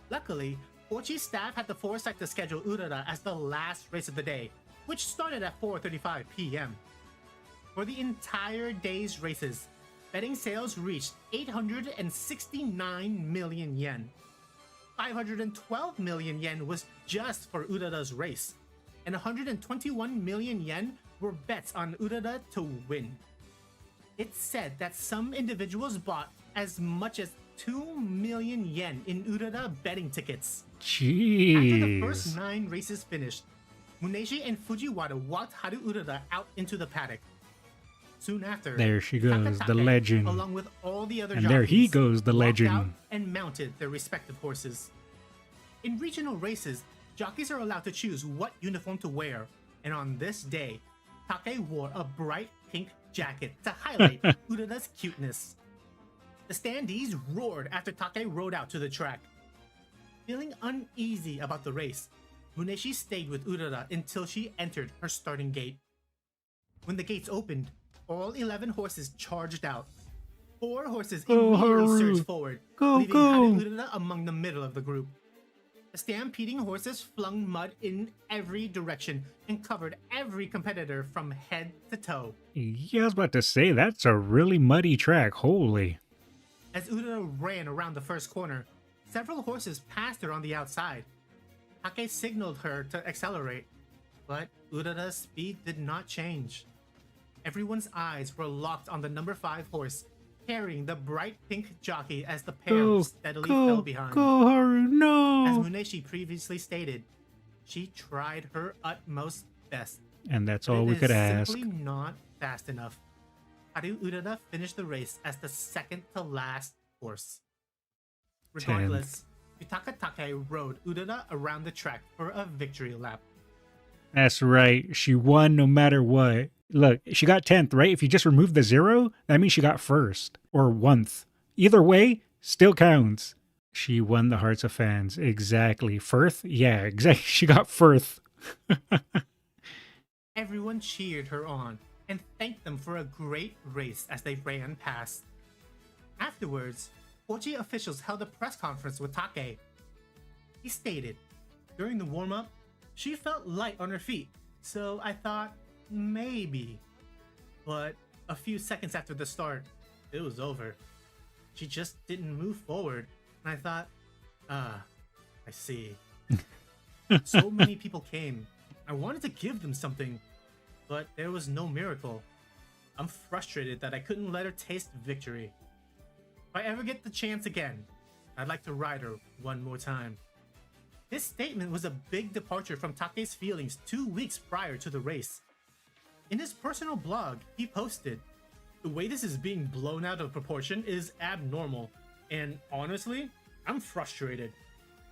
Luckily, Kochi staff had the foresight to schedule Urara as the last race of the day, which started at 4:35 p.m. For the entire day's races, betting sales reached 869 million yen. 512 million yen was just for Urara's race, and 121 million yen were bets on Urara to win. It's said that some individuals bought as much as 2 million yen in Urara betting tickets. After the first Jeez. 9 races finished, Muneshi and Fujiwara walked Haru Urara out into the paddock. Soon after, There she goes, the Takatake, legend. along with all the other And there he jockeys, goes, the walked out legend. and mounted their respective horses. In regional races, jockeys are allowed to choose what uniform to wear, and on this day, Take wore a bright pink jacket to highlight Urara's cuteness. The standees roared after Take rode out to the track. Feeling uneasy about the race, Muneshi stayed with Urara until she entered her starting gate. When the gates opened, all 11 horses charged out. 4 horses Go, immediately Haru. surged forward, Go, leaving go. Haru Urara among the middle of the group. The stampeding horses flung mud in every direction and covered every competitor from head to toe. Yeah, I was about to say, that's a really muddy track. Holy. As Urara ran around the first corner, several horses passed her on the outside. Take signaled her to accelerate, but Urara's speed did not change. Everyone's eyes were locked on the number 5 horse, carrying the bright pink jockey as the pair Go, steadily fell go, behind. go, Haru, As no. Muneshi previously stated, she tried her utmost best. And that's but all it we is could ask. simply not fast enough. Haru Urara finished the race as the second to last horse. Regardless, Yutaka Take rode Urara around the track for a victory lap. That's right. She won no matter what. Look, she got 10th, right? If you just remove the 0, that means she got 1st or 1th. Either way, still counts. She won the hearts of fans. Exactly. Firth? Yeah, exactly. She got Firth. Everyone cheered her on and thanked them for a great race as they ran past. Afterwards, Kochi officials held a press conference with Take. He stated, during the warm-up, she felt light on her feet, So I thought maybe, but a few seconds after the start, it was over. She just didn't move forward, and I thought, I see. So many people came. I wanted to give them something, but there was no miracle. I'm frustrated that I couldn't let her taste victory. If I ever get the chance again, I'd like to ride her one more time. This statement was a big departure from Take's feelings 2 weeks prior to the race. In his personal blog, he posted, "The way this is being blown out of proportion is abnormal, and honestly, I'm frustrated.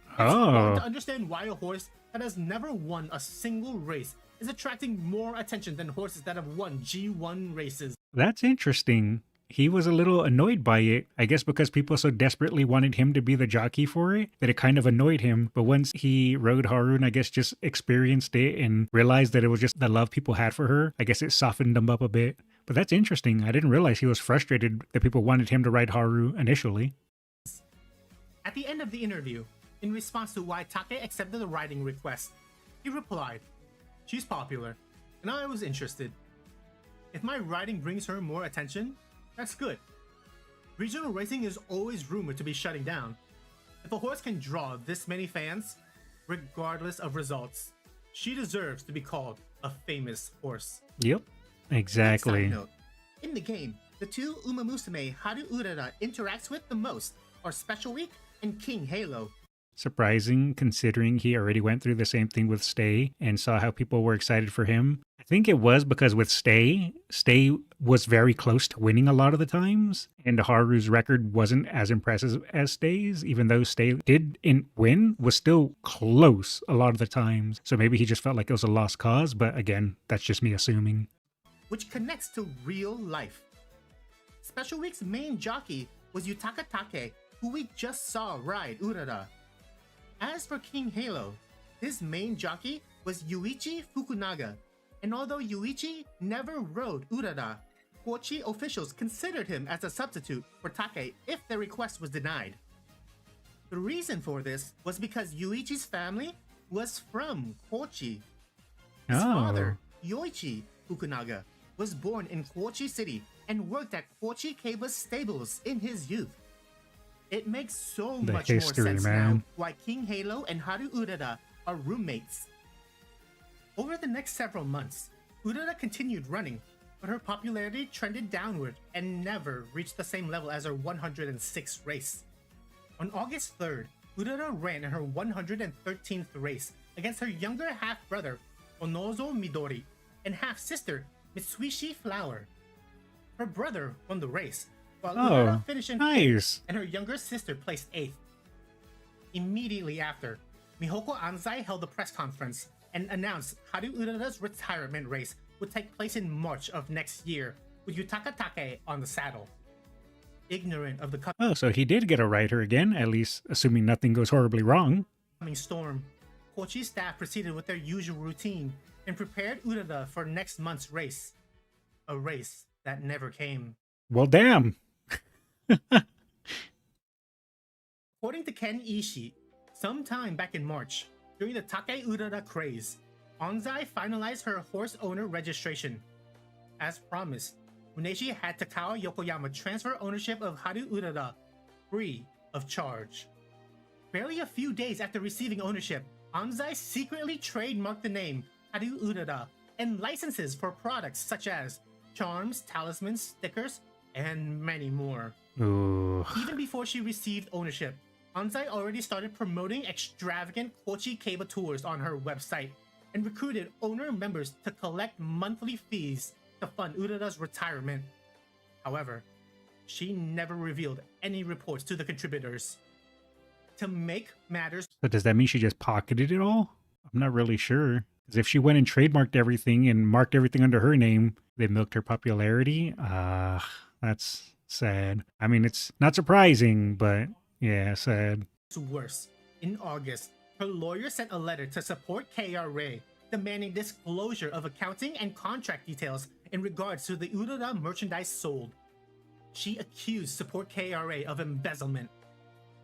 It's hard to understand why a horse that has never won a single race is attracting more attention than horses that have won G1 races." That's interesting. He was a little annoyed by it, I guess because people so desperately wanted him to be the jockey for it that it kind of annoyed him. But once he rode Haru and I guess just experienced it and realized that it was just the love people had for her, I guess it softened him up a bit. But that's interesting. I didn't realize he was frustrated that people wanted him to ride Haru initially. At the end of the interview, in response to why Take accepted the riding request, he replied, "She's popular, and I was interested. If my riding brings her more attention, that's good. Regional racing is always rumored to be shutting down. If a horse can draw this many fans, regardless of results, she deserves to be called a famous horse." Yep, exactly. Side note, in the game, the two Umamusume Haru Urara interacts with the most are Special Week and King Halo. Surprising considering he already went through the same thing with Stay and saw how people were excited for him. I think it was because with Stay was very close to winning a lot of the times, and Haru's record wasn't as impressive as Stay's, even though Stay did win, was still close a lot of the times. So maybe he just felt like it was a lost cause, but again, that's just me assuming. Which connects to real life. Special Week's main jockey was Yutaka Take, who we just saw ride Urara. As for King Halo, his main jockey was Yuichi Fukunaga, and although Yuichi never rode Urara, Kochi officials considered him as a substitute for Take if their request was denied. The reason for this was because Yuichi's family was from Kochi. His father, Yoichi Fukunaga, was born in Kochi City and worked at Kochi Keiba's stables in his youth. It makes so much more sense now why King Halo and Haru Urara are roommates. Over the next several months, Urara continued running, but her popularity trended downward and never reached the same level as her 106th race. On August 3rd, Urara ran in her 113th race against her younger half-brother, Onozo Midori, and half-sister, Mitsuishi Flower. Her brother won the race, while Urara finished in 5th, and her younger sister placed 8th. Immediately after, Mihoko Anzai held a press conference and announced Haru Urara's retirement race would take place in March of next year, with Yutaka Take on the saddle. Ignorant of the so he did get a rider again, at least assuming nothing goes horribly wrong. coming storm, Kochi staff proceeded with their usual routine and prepared Urara for next month's race. A race that never came. Well, damn. According to Ken Ishii, sometime back in March, during the Take Urara craze, Anzai finalized her horse owner registration. As promised, Muneshi had Takao Yokoyama transfer ownership of Haru Urara free of charge. Barely a few days after receiving ownership, Anzai secretly trademarked the name Haru Urara and licenses for products such as charms, talismans, stickers, and many more. Ooh. Even before she received ownership, Anzai already started promoting extravagant Kochi Keiba tours on her website and recruited owner members to collect monthly fees to fund Urara's retirement. However, she never revealed any reports to the contributors. To make matters, So does that mean she just pocketed it all? I'm not really sure. Because if she went and trademarked everything and marked everything under her name, they milked her popularity. That's sad. I mean, it's not surprising, but yeah, sad. worse. In August, her lawyer sent a letter to support KRA demanding disclosure of accounting and contract details in regards to the Urara merchandise sold. She accused support KRA of embezzlement.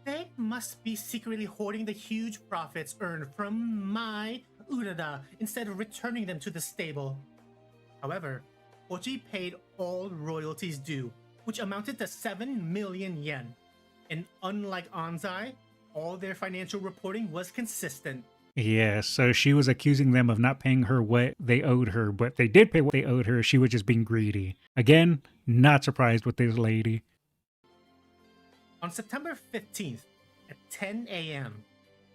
They must be secretly hoarding the huge profits earned from my Urara instead of returning them to the stable. However, Kochi paid all royalties due, which amounted to 7 million yen. And unlike Anzai, all their financial reporting was consistent. Yeah, so she was accusing them of not paying her what they owed her, but they did pay what they owed her. She was just being greedy. Again, not surprised with this lady. On September 15th at 10 a.m.,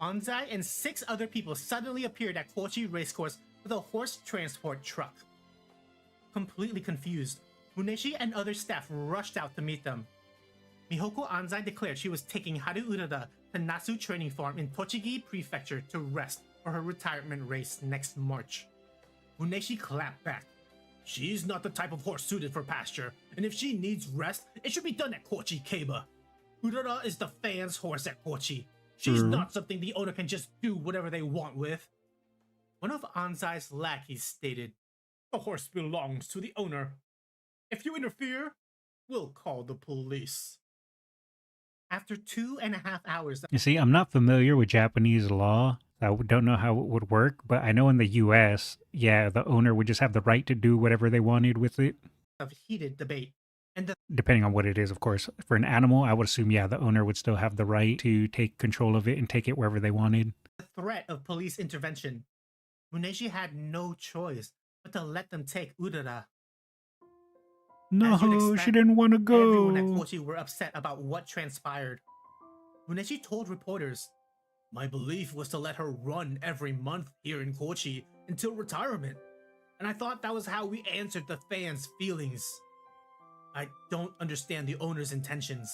Anzai and 6 other people suddenly appeared at Kochi Racecourse with a horse transport truck. Completely confused, Muneshi and other staff rushed out to meet them. Mihoko Anzai declared she was taking Haru Urara to Nasu Training Farm in Tochigi Prefecture to rest for her retirement race next March. Muneshi clapped back. She's not the type of horse suited for pasture, and if she needs rest, it should be done at Kochi Keiba. Urara is the fans' horse at Kochi. She's not something the owner can just do whatever they want with. One of Anzai's lackeys stated, "The horse belongs to the owner. If you interfere, we'll call the police." After 2.5 hours, You see, I'm not familiar with Japanese law. I don't know how it would work, but I know in the US, yeah, the owner would just have the right to do whatever they wanted with it. of heated debate, and the Depending on what it is, of course. For an animal, I would assume, yeah, the owner would still have the right to take control of it and take it wherever they wanted. threat of police intervention, Muneshi had no choice but to let them take Urara. No, As you'd she expect, didn't want to Everyone at go. Kochi were upset about what transpired. Muneshi told reporters, "My belief was to let her run every month here in Kochi until retirement, and I thought that was how we answered the fans' feelings. I don't understand the owner's intentions."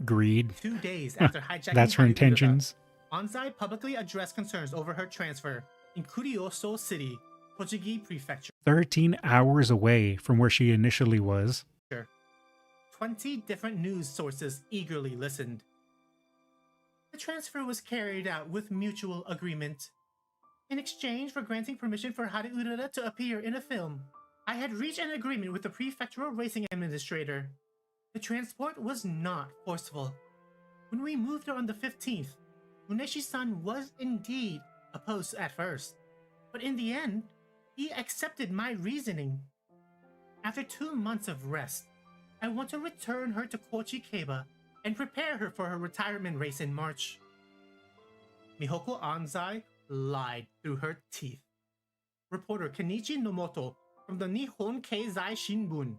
Greed. 2 days after hijacking That's her Haru Urara, intentions. Anzai publicly addressed concerns over her transfer in Kurioso City, Tochigi Prefecture. 13 hours away from where she initially was. 20 different news sources eagerly listened. The transfer was carried out with mutual agreement. In exchange for granting permission for Haru Urara to appear in a film, I had reached an agreement with the prefectural racing administrator. The transport was not forceful. When we moved her on the 15th, Muneshi-san was indeed opposed at first, but in the end, he accepted my reasoning. After 2 months of rest, I want to return her to Kochi Keiba and prepare her for her retirement race in March. Mihoko Anzai lied through her teeth. Reporter Kenichi Nomoto from the Nihon Keizai Shinbun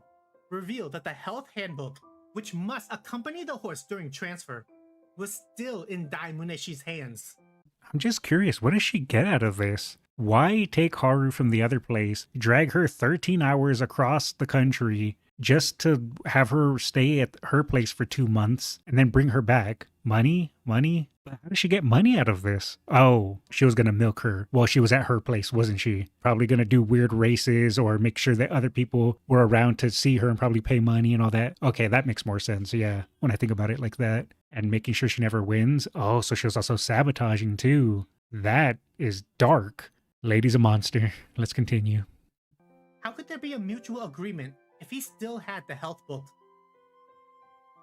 revealed that the health handbook, which must accompany the horse during transfer, was still in Dai Muneshi's hands. I'm just curious, what does she get out of this? Why take Haru from the other place, drag her 13 hours across the country just to have her stay at her place for 2 months and then bring her back? Money? Money? How does she get money out of this? Oh, she was going to milk her while she was at her place, wasn't she? Probably going to do weird races or make sure that other people were around to see her and probably pay money and all that. Okay, that makes more sense, yeah, when I think about it like that. And making sure she never wins. Oh, so she was also sabotaging too. That is dark. Lady's a monster. Let's continue. How could there be a mutual agreement if he still had the health book?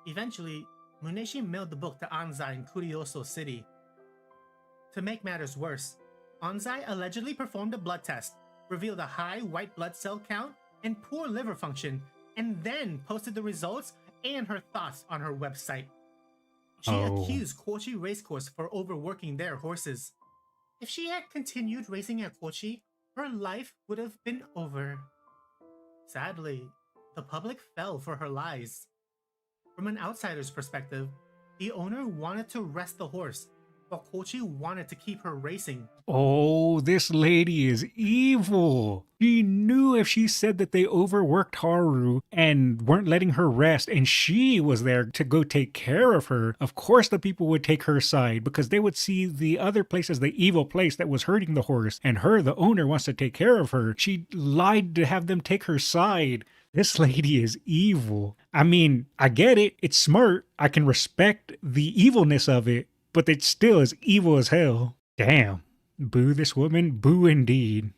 Eventually, Muneshi mailed the book to Anzai in Kurioso City. To make matters worse, Anzai allegedly performed a blood test, revealed a high white blood cell count and poor liver function, and then posted the results and her thoughts on her website. She accused Kochi Racecourse for overworking their horses. If she had continued racing at Kochi, her life would have been over. Sadly, the public fell for her lies. From an outsider's perspective, the owner wanted to rest the horse, while Kochi wanted to keep her racing. Oh, this lady is evil. She knew if she said that they overworked Haru and weren't letting her rest, and she was there to go take care of her, of course the people would take her side because they would see the other place as the evil place that was hurting the horse, and her, the owner, wants to take care of her. She lied to have them take her side. This lady is evil. I mean, I get it. It's smart. I can respect the evilness of it, but it still is evil as hell. Damn. Boo this woman. Boo indeed.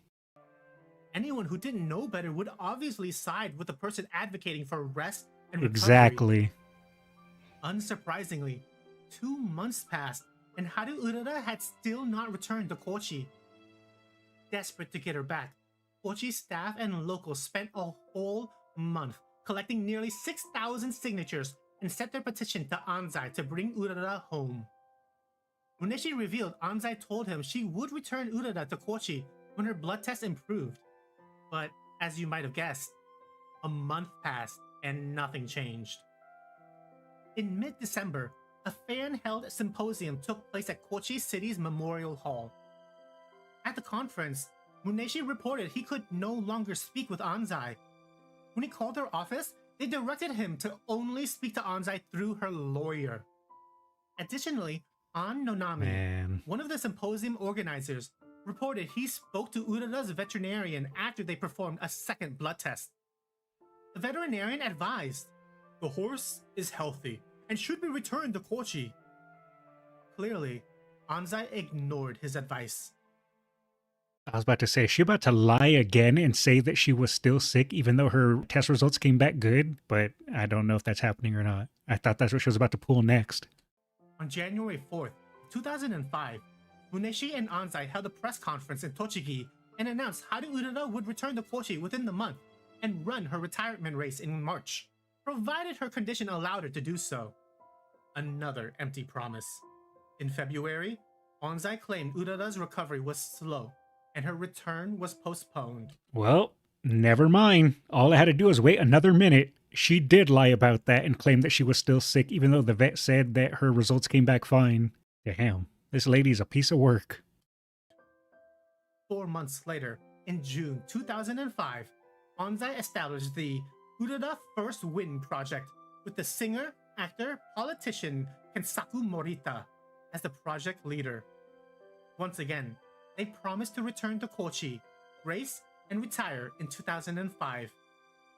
Anyone who didn't know better would obviously side with the person advocating for rest and recovery. Exactly. Unsurprisingly, 2 months passed and Haru Urara had still not returned to Kochi. Desperate to get her back, Kochi's staff and locals spent a whole month collecting nearly 6,000 signatures and sent their petition to Anzai to bring Urara home. Muneshi revealed Anzai told him she would return Urara to Kochi when her blood test improved. But as you might have guessed, a month passed and nothing changed. In mid-December, a fan-held symposium took place at Kochi City's Memorial Hall. At the conference, Muneshi reported he could no longer speak with Anzai. When he called her office, they directed him to only speak to Anzai through her lawyer. Additionally, An Nonami, one of the symposium organizers, reported he spoke to Urara's veterinarian after they performed a second blood test. The veterinarian advised, "The horse is healthy and should be returned to Kochi." Clearly, Anzai ignored his advice. I was about to say, is she about to lie again and say that she was still sick even though her test results came back good? But I don't know if that's happening or not. I thought that's what she was about to pull next. On January 4th, 2005, Muneshi and Anzai held a press conference in Tochigi and announced Haru Urara would return to Kochi within the month and run her retirement race in March, provided her condition allowed her to do so. Another empty promise. In February, Anzai claimed Urara's recovery was slow and her return was postponed. Well, never mind. All I had to do was wait another minute. She did lie about that and claim that she was still sick, even though the vet said that her results came back fine. Damn, this lady's a piece of work. 4 months later, in June 2005, Anzai established the Urara First Win project with the singer, actor, politician Kensaku Morita as the project leader. Once again, they promised to return to Kochi, race, and retire in 2005.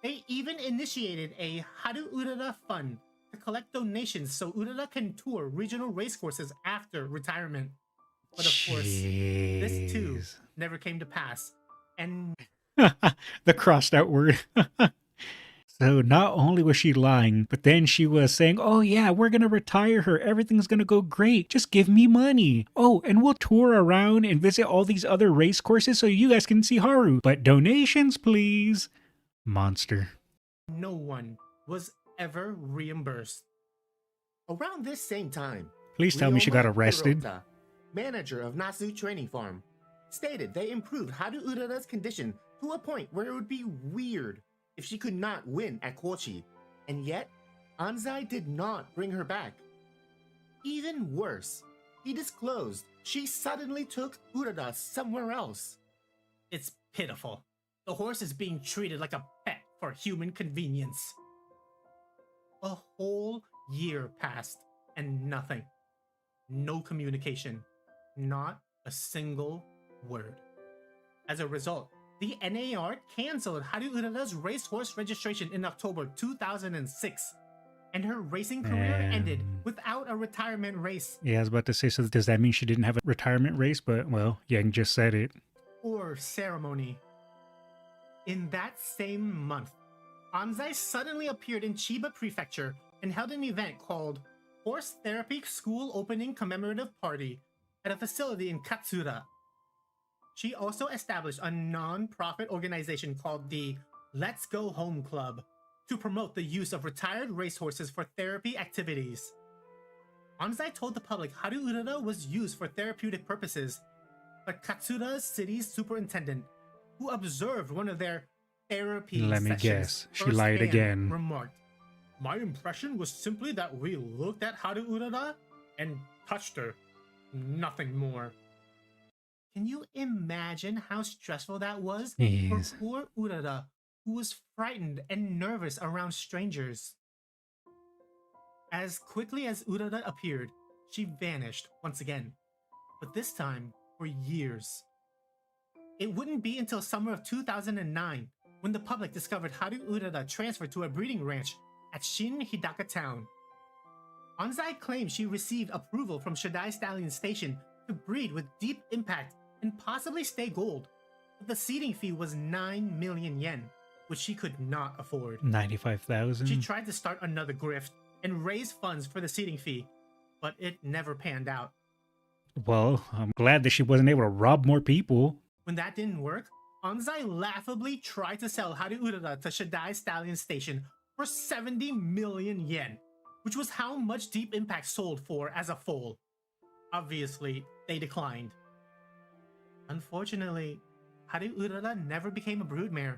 They even initiated a Haru Urara Fund to collect donations so Urara can tour regional racecourses after retirement. But of course, this too never came to pass. And the crossed out word. So not only was she lying, but then she was saying, "Oh yeah, we're going to retire her. Everything's going to go great. Just give me money. Oh, and we'll tour around and visit all these other race courses so you guys can see Haru. But donations, please." Monster. no one was ever reimbursed. Around this same time, Please tell me she got Ryoma arrested. Hirota, manager of Nasu Training Farm, stated they improved Haru Urara's condition to a point where it would be weird if she could not win at Kochi, and yet Anzai did not bring her back. Even worse, he disclosed she suddenly took Urara somewhere else. It's pitiful. The horse is being treated like a pet for human convenience. A whole year passed and nothing. No communication. Not a single word. As a result, the NAR canceled Haru Urara's racehorse registration in October 2006, and her racing career ended without a retirement race. Yeah, I was about to say, so does that mean she didn't have a retirement race? But, well, Yang just said it. Or ceremony. In that same month, Anzai suddenly appeared in Chiba Prefecture and held an event called Horse Therapy School Opening Commemorative Party at a facility in Katsura. She also established a non-profit organization called the Let's Go Home Club to promote the use of retired racehorses for therapy activities. Anzai told the public Haru Urara was used for therapeutic purposes, but Katsura's city's superintendent, who observed one of their therapy Let me sessions guess, she lied firsthand, again. remarked, "My impression was simply that we looked at Haru Urara and touched her. Nothing more." Can you imagine how stressful that was Yes. for poor Urara, who was frightened and nervous around strangers? As quickly as Urara appeared, she vanished once again, but this time for years. It wouldn't be until summer of 2009 when the public discovered Haru Urara transferred to a breeding ranch at Shin Hidaka Town. Anzai claimed she received approval from Shadai Stallion Station to breed with Deep Impact and possibly stay gold, but the seeding fee was 9 million yen, which she could not afford. 95,000. She tried to start another grift and raise funds for the seeding fee, but it never panned out. Well, I'm glad that she wasn't able to rob more people. When that didn't work, Anzai laughably tried to sell Haru Urara to Shadai Stallion Station for 70 million yen, which was how much Deep Impact sold for as a whole. Obviously, they declined. Unfortunately, Haru Urara never became a broodmare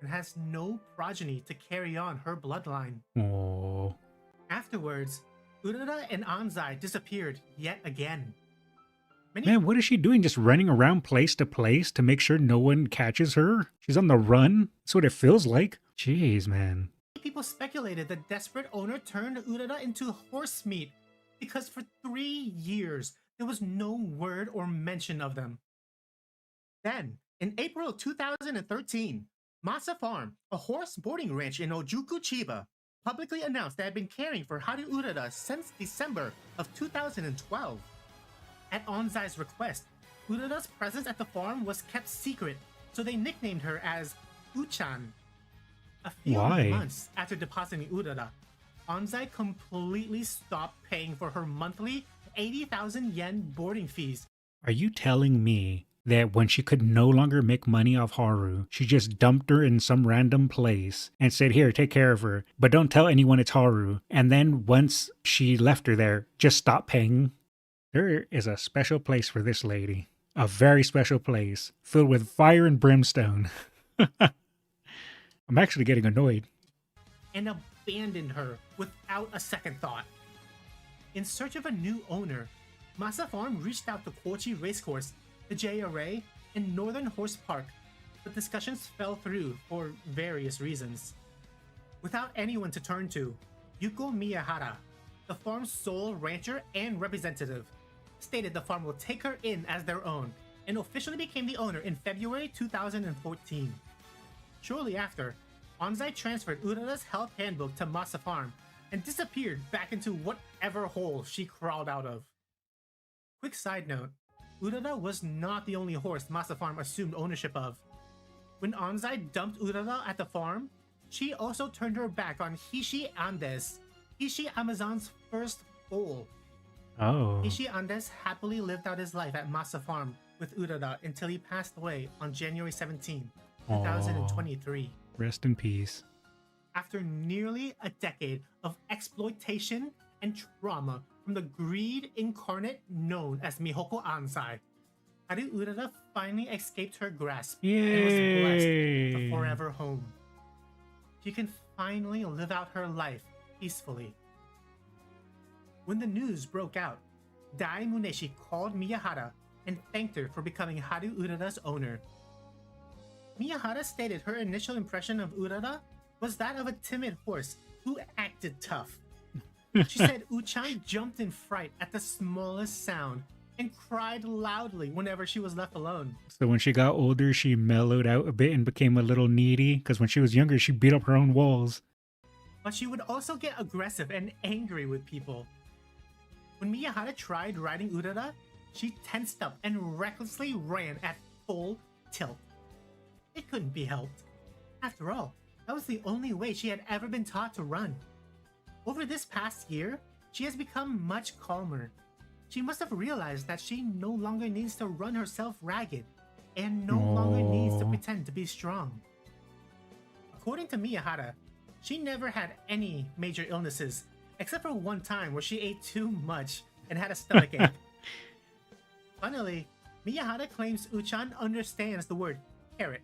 and has no progeny to carry on her bloodline. Oh, Afterwards, Urara and Anzai disappeared yet again. Many man, what is she doing? Just running around place to place to make sure no one catches her? She's on the run. That's what it feels like. Jeez, man. people speculated the desperate owner turned Urara into horse meat because for 3 years there was no word or mention of them. Then, in April 2013, Masa Farm, a horse boarding ranch in Ojuku, Chiba, publicly announced they had been caring for Haru Urara since December of 2012. At Onzai's request, Urara's presence at the farm was kept secret, so they nicknamed her as Uchan. A few Why? months after depositing Urara, Onzai completely stopped paying for her monthly 80,000 yen boarding fees. Are you telling me that when she could no longer make money off Haru, she just dumped her in some random place and said, "Here, take care of her, but don't tell anyone it's Haru." And then once she left her there, just stopped paying? There is a special place for this lady. A very special place, filled with fire and brimstone. I'm actually getting annoyed. And abandoned her without a second thought. In search of a new owner, Masa Farm reached out to Kochi Racecourse, the JRA, and Northern Horse Park, but discussions fell through for various reasons. Without anyone to turn to, Yuko Miyahara, the farm's sole rancher and representative, stated the farm will take her in as their own and officially became the owner in February 2014. Shortly after, Onzai transferred Urara's health handbook to Masa Farm and disappeared back into whatever hole she crawled out of. Quick side note, Urara was not the only horse Masa Farm assumed ownership of. When Onzai dumped Urara at the farm, she also turned her back on Hishi Andes, Hishi Amazon's first foal. Oh, Hishi Andes happily lived out his life at Masa Farm with Urara until he passed away on January 17, 2023. rest in peace. After nearly a decade of exploitation and trauma from the greed incarnate known as Mihoko Anzai, Haru Urara finally escaped her grasp and was blessed with a Yay! forever home. She can finally live out her life peacefully. When the news broke out, Dai Muneshi called Miyahara and thanked her for becoming Haru Urara's owner. Miyahara stated her initial impression of Urara was that of a timid horse who acted tough. She said Uchan jumped in fright at the smallest sound and cried loudly whenever she was left alone. So when she got older, she mellowed out a bit and became a little needy, because when she was younger, she beat up her own walls. But she would also get aggressive and angry with people. When Miyahara tried riding Urara, she tensed up and recklessly ran at full tilt. It couldn't be helped. After all, that was the only way she had ever been taught to run. Over this past year, she has become much calmer. She must have realized that she no longer needs to run herself ragged and no longer needs to Aw. pretend to be strong. According to Miyahara, she never had any major illnesses except for one time where she ate too much and had a stomachache. Funnily, Miyahara claims Uchan understands the word carrot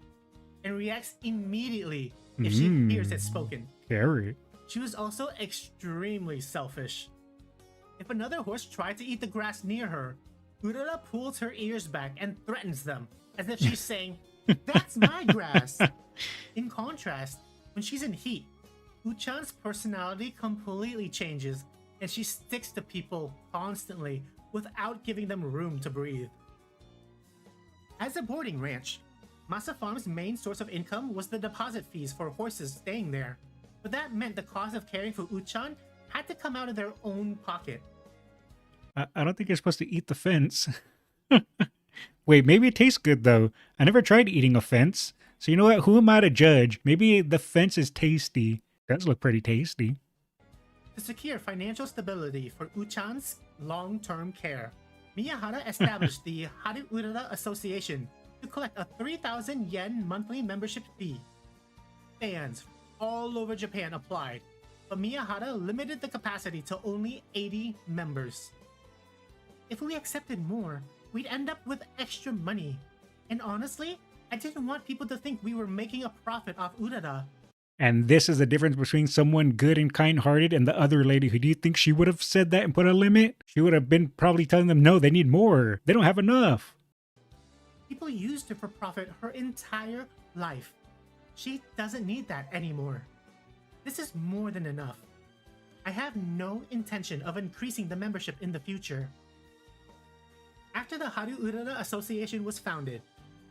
and reacts immediately if she hears it spoken. Carrot. She was also extremely selfish. If another horse tried to eat the grass near her, Urara pulls her ears back and threatens them, as if she's saying, "That's my grass!" In contrast, when she's in heat, Uchan's personality completely changes, and she sticks to people constantly without giving them room to breathe. As a boarding ranch, Masa Farm's main source of income was the deposit fees for horses staying there, but that meant the cost of caring for Uchan had to come out of their own pocket. I don't think you're supposed to eat the fence. Wait, maybe it tastes good though. I never tried eating a fence. So you know what? Who am I to judge? Maybe the fence is tasty. Does look pretty tasty. To secure financial stability for Uchan's long-term care, Miyahara established the Haru Urara Association to collect a 3,000 yen monthly membership fee. Fans all over Japan applied, but Miyahara limited the capacity to only 80 members. If we accepted more, we'd end up with extra money. And honestly, I didn't want people to think we were making a profit off Urara. And this is the difference between someone good and kind-hearted and the other lady who, do you think she would have said that and put a limit? She would have been probably telling them, no, they need more. They don't have enough. People used her for profit her entire life. She doesn't need that anymore. This is more than enough. I have no intention of increasing the membership in the future. After the Haru Urara Association was founded,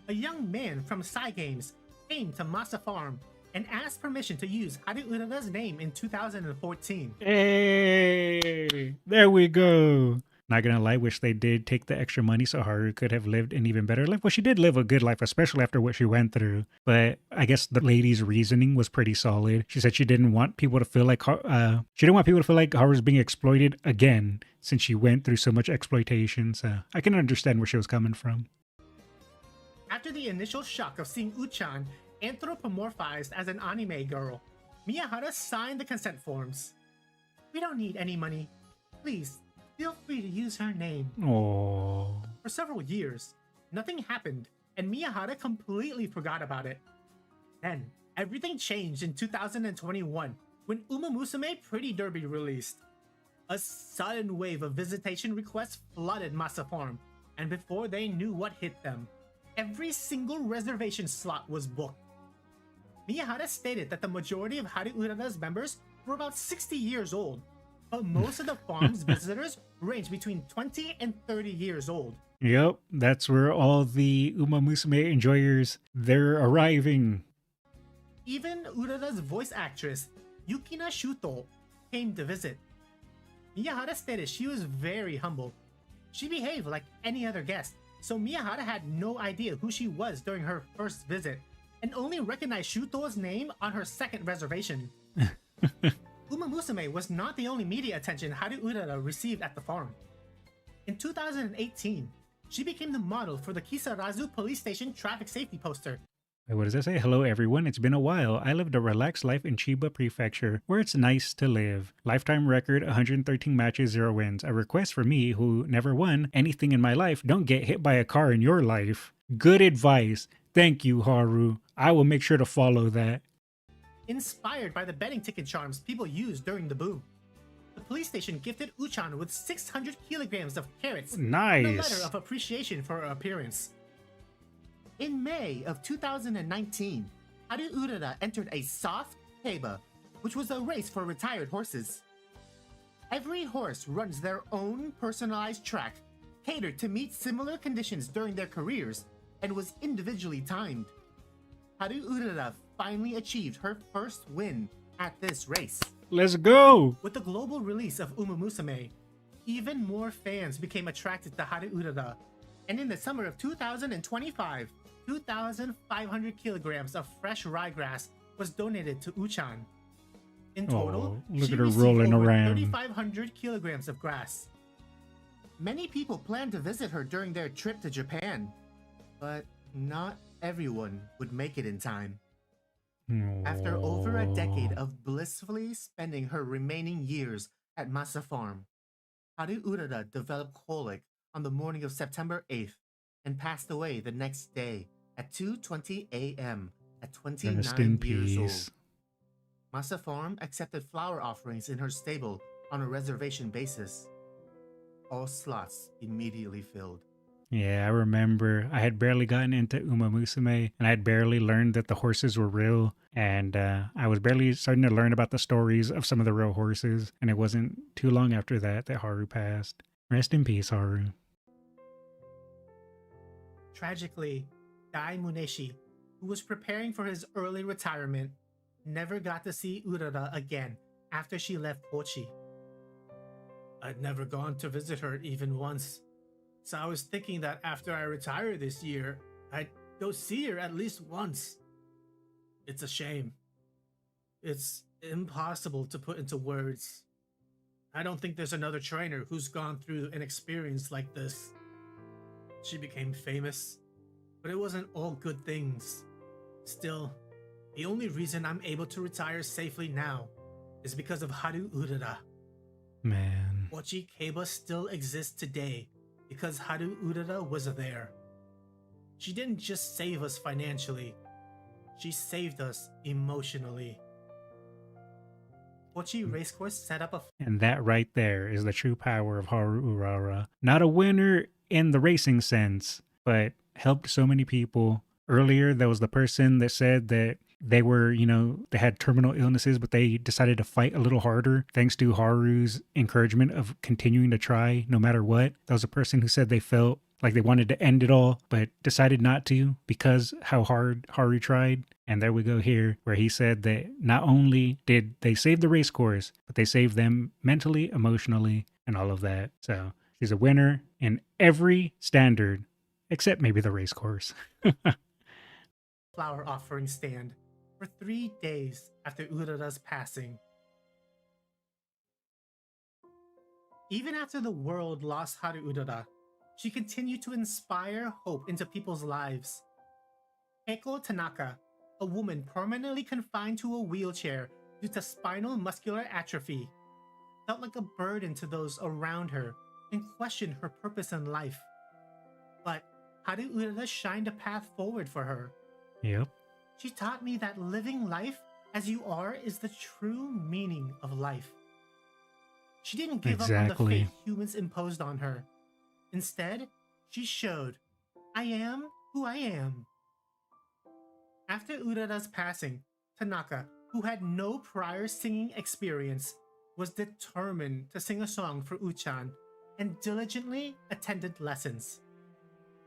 a young man from Sai Games came to Masa Farm and asked permission to use Haru Urara's name in 2014. Hey, there we go. Not gonna lie, wish they did take the extra money so Haru could have lived an even better life. Well, she did live a good life, especially after what she went through. But I guess the lady's reasoning was pretty solid. She said she didn't want people to feel like Haru's being exploited again, since she went through so much exploitation. So I can understand where she was coming from. After the initial shock of seeing Uchan anthropomorphized as an anime girl, Miyahara signed the consent forms. We don't need any money. Please, feel free to use her name. Oh. For several years, nothing happened, and Miyahara completely forgot about it. Then, everything changed in 2021 when Umamusume Pretty Derby released. A sudden wave of visitation requests flooded Masa Farm, and before they knew what hit them, every single reservation slot was booked. Miyahara stated that the majority of Haru Urara's members were about 60 years old, but most of the farm's visitors range between 20 and 30 years old. Yep, that's where all the Umamusume enjoyers, they're arriving. Even Urara's voice actress, Yukina Shuto, came to visit. Miyahara stated she was very humble. She behaved like any other guest, so Miyahara had no idea who she was during her first visit, and only recognized Shuto's name on her second reservation. Umamusume was not the only media attention Haru Urara received at the farm. In 2018, she became the model for the Kisarazu police station traffic safety poster. Wait, what does that say? Hello everyone, it's been a while. I lived a relaxed life in Chiba Prefecture, where it's nice to live. Lifetime record, 113 matches, 0 wins. A request for me, who never won anything in my life, don't get hit by a car in your life. Good advice. Thank you, Haru. I will make sure to follow that. Inspired by the betting ticket charms people used during the boom, the police station gifted Uchan with 600 kilograms of carrots Nice. and a letter of appreciation for her appearance. In May of 2019, Haru Urara entered a soft Keiba, which was a race for retired horses. Every horse runs their own personalized track, catered to meet similar conditions during their careers, and was individually timed. Haru Urara finally achieved her first win at this race. Let's go! With the global release of Umamusume, even more fans became attracted to Haru Urara, and in the summer of 2025, 2,500 kilograms of fresh ryegrass was donated to Uchan. In total, look she at her received rolling over around. 3,500 kilograms of grass. Many people planned to visit her during their trip to Japan, but not everyone would make it in time. After over a decade of blissfully spending her remaining years at Masa Farm, Haru Urara developed colic on the morning of September 8th and passed away the next day at 2:20 a.m. at 29 Rest in years old. peace. Masa Farm accepted flower offerings in her stable on a reservation basis. All slots immediately filled. Yeah, I remember I had barely gotten into Umamusume and I had barely learned that the horses were real. And I was barely starting to learn about the stories of some of the real horses. And it wasn't too long after that Haru passed. Rest in peace, Haru. Tragically, Dai Muneshi, who was preparing for his early retirement, never got to see Urara again after she left Kochi. I'd never gone to visit her even once, so I was thinking that after I retire this year, I'd go see her at least once. It's a shame. It's impossible to put into words. I don't think there's another trainer who's gone through an experience like this. She became famous, but it wasn't all good things. Still, the only reason I'm able to retire safely now is because of Haru Urara. Man. Kochi Keiba still exists today because Haru Urara was there. She didn't just save us financially, she saved us emotionally. Kochi Racecourse set up a And that right there is the true power of Haru Urara. Not a winner in the racing sense, but helped so many people. Earlier, there was the person that said that they were, they had terminal illnesses, but they decided to fight a little harder thanks to Haru's encouragement of continuing to try no matter what. That was a person who said they felt like they wanted to end it all, but decided not to because how hard Haru tried. And there we go here, where he said that not only did they save the race course, but they saved them mentally, emotionally, and all of that. So she's a winner in every standard, except maybe the race course. flower offering stand for 3 days after Urara's passing. Even after the world lost Haru Urara, she continued to inspire hope into people's lives. Keiko Tanaka, a woman permanently confined to a wheelchair due to spinal muscular atrophy, felt like a burden to those around her and questioned her purpose in life. But Haru Urara shined a path forward for her. Yep. She taught me that living life as you are is the true meaning of life. She didn't give up on the fate humans imposed on her. Instead, she showed, I am who I am. After Urara's passing, Tanaka, who had no prior singing experience, was determined to sing a song for Uchan and diligently attended lessons.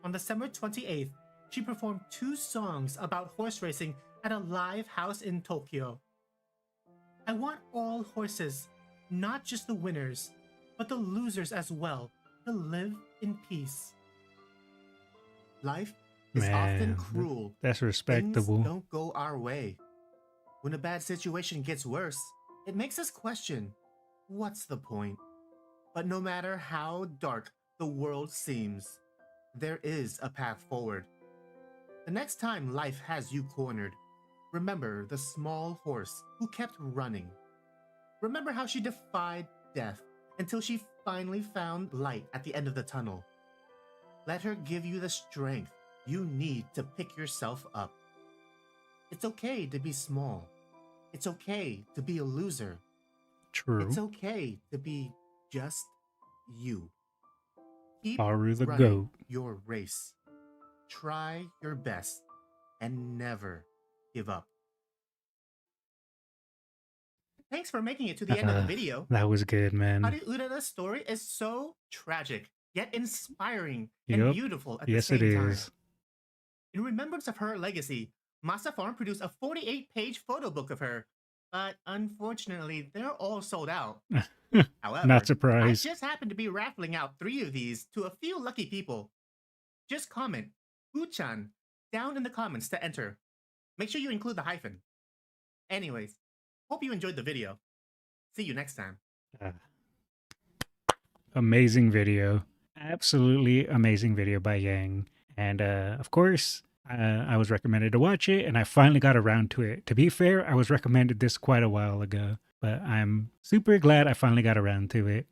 On December 28th, she performed 2 songs about horse racing at a live house in Tokyo. I want all horses, not just the winners, but the losers as well, to live in peace. Life is often cruel. That's respectable. Things don't go our way. When a bad situation gets worse, it makes us question, what's the point? But no matter how dark the world seems, there is a path forward. The next time life has you cornered, remember the small horse who kept running. Remember how she defied death until she finally found light at the end of the tunnel. Let her give you the strength you need to pick yourself up. It's okay to be small. It's okay to be a loser. True. It's okay to be just you. Keep Haru the running goat. your race. Try your best and never give up. Thanks for making it to the end of the video. That was good, man. Haru Urara's story is so tragic, yet inspiring and beautiful at the same time. Yes, it is. In remembrance of her legacy, Masa Farm produced a 48-page photo book of her, but unfortunately, they're all sold out. However, Not surprised. I just happened to be raffling out 3 of these to a few lucky people. Just comment Uchan down in the comments to enter. Make sure you include the hyphen. Anyways, hope you enjoyed the video. See you next time. Amazing video. Absolutely amazing video by Yang. And of course, I was recommended to watch it, and I finally got around to it. To be fair, I was recommended this quite a while ago, but I'm super glad I finally got around to it.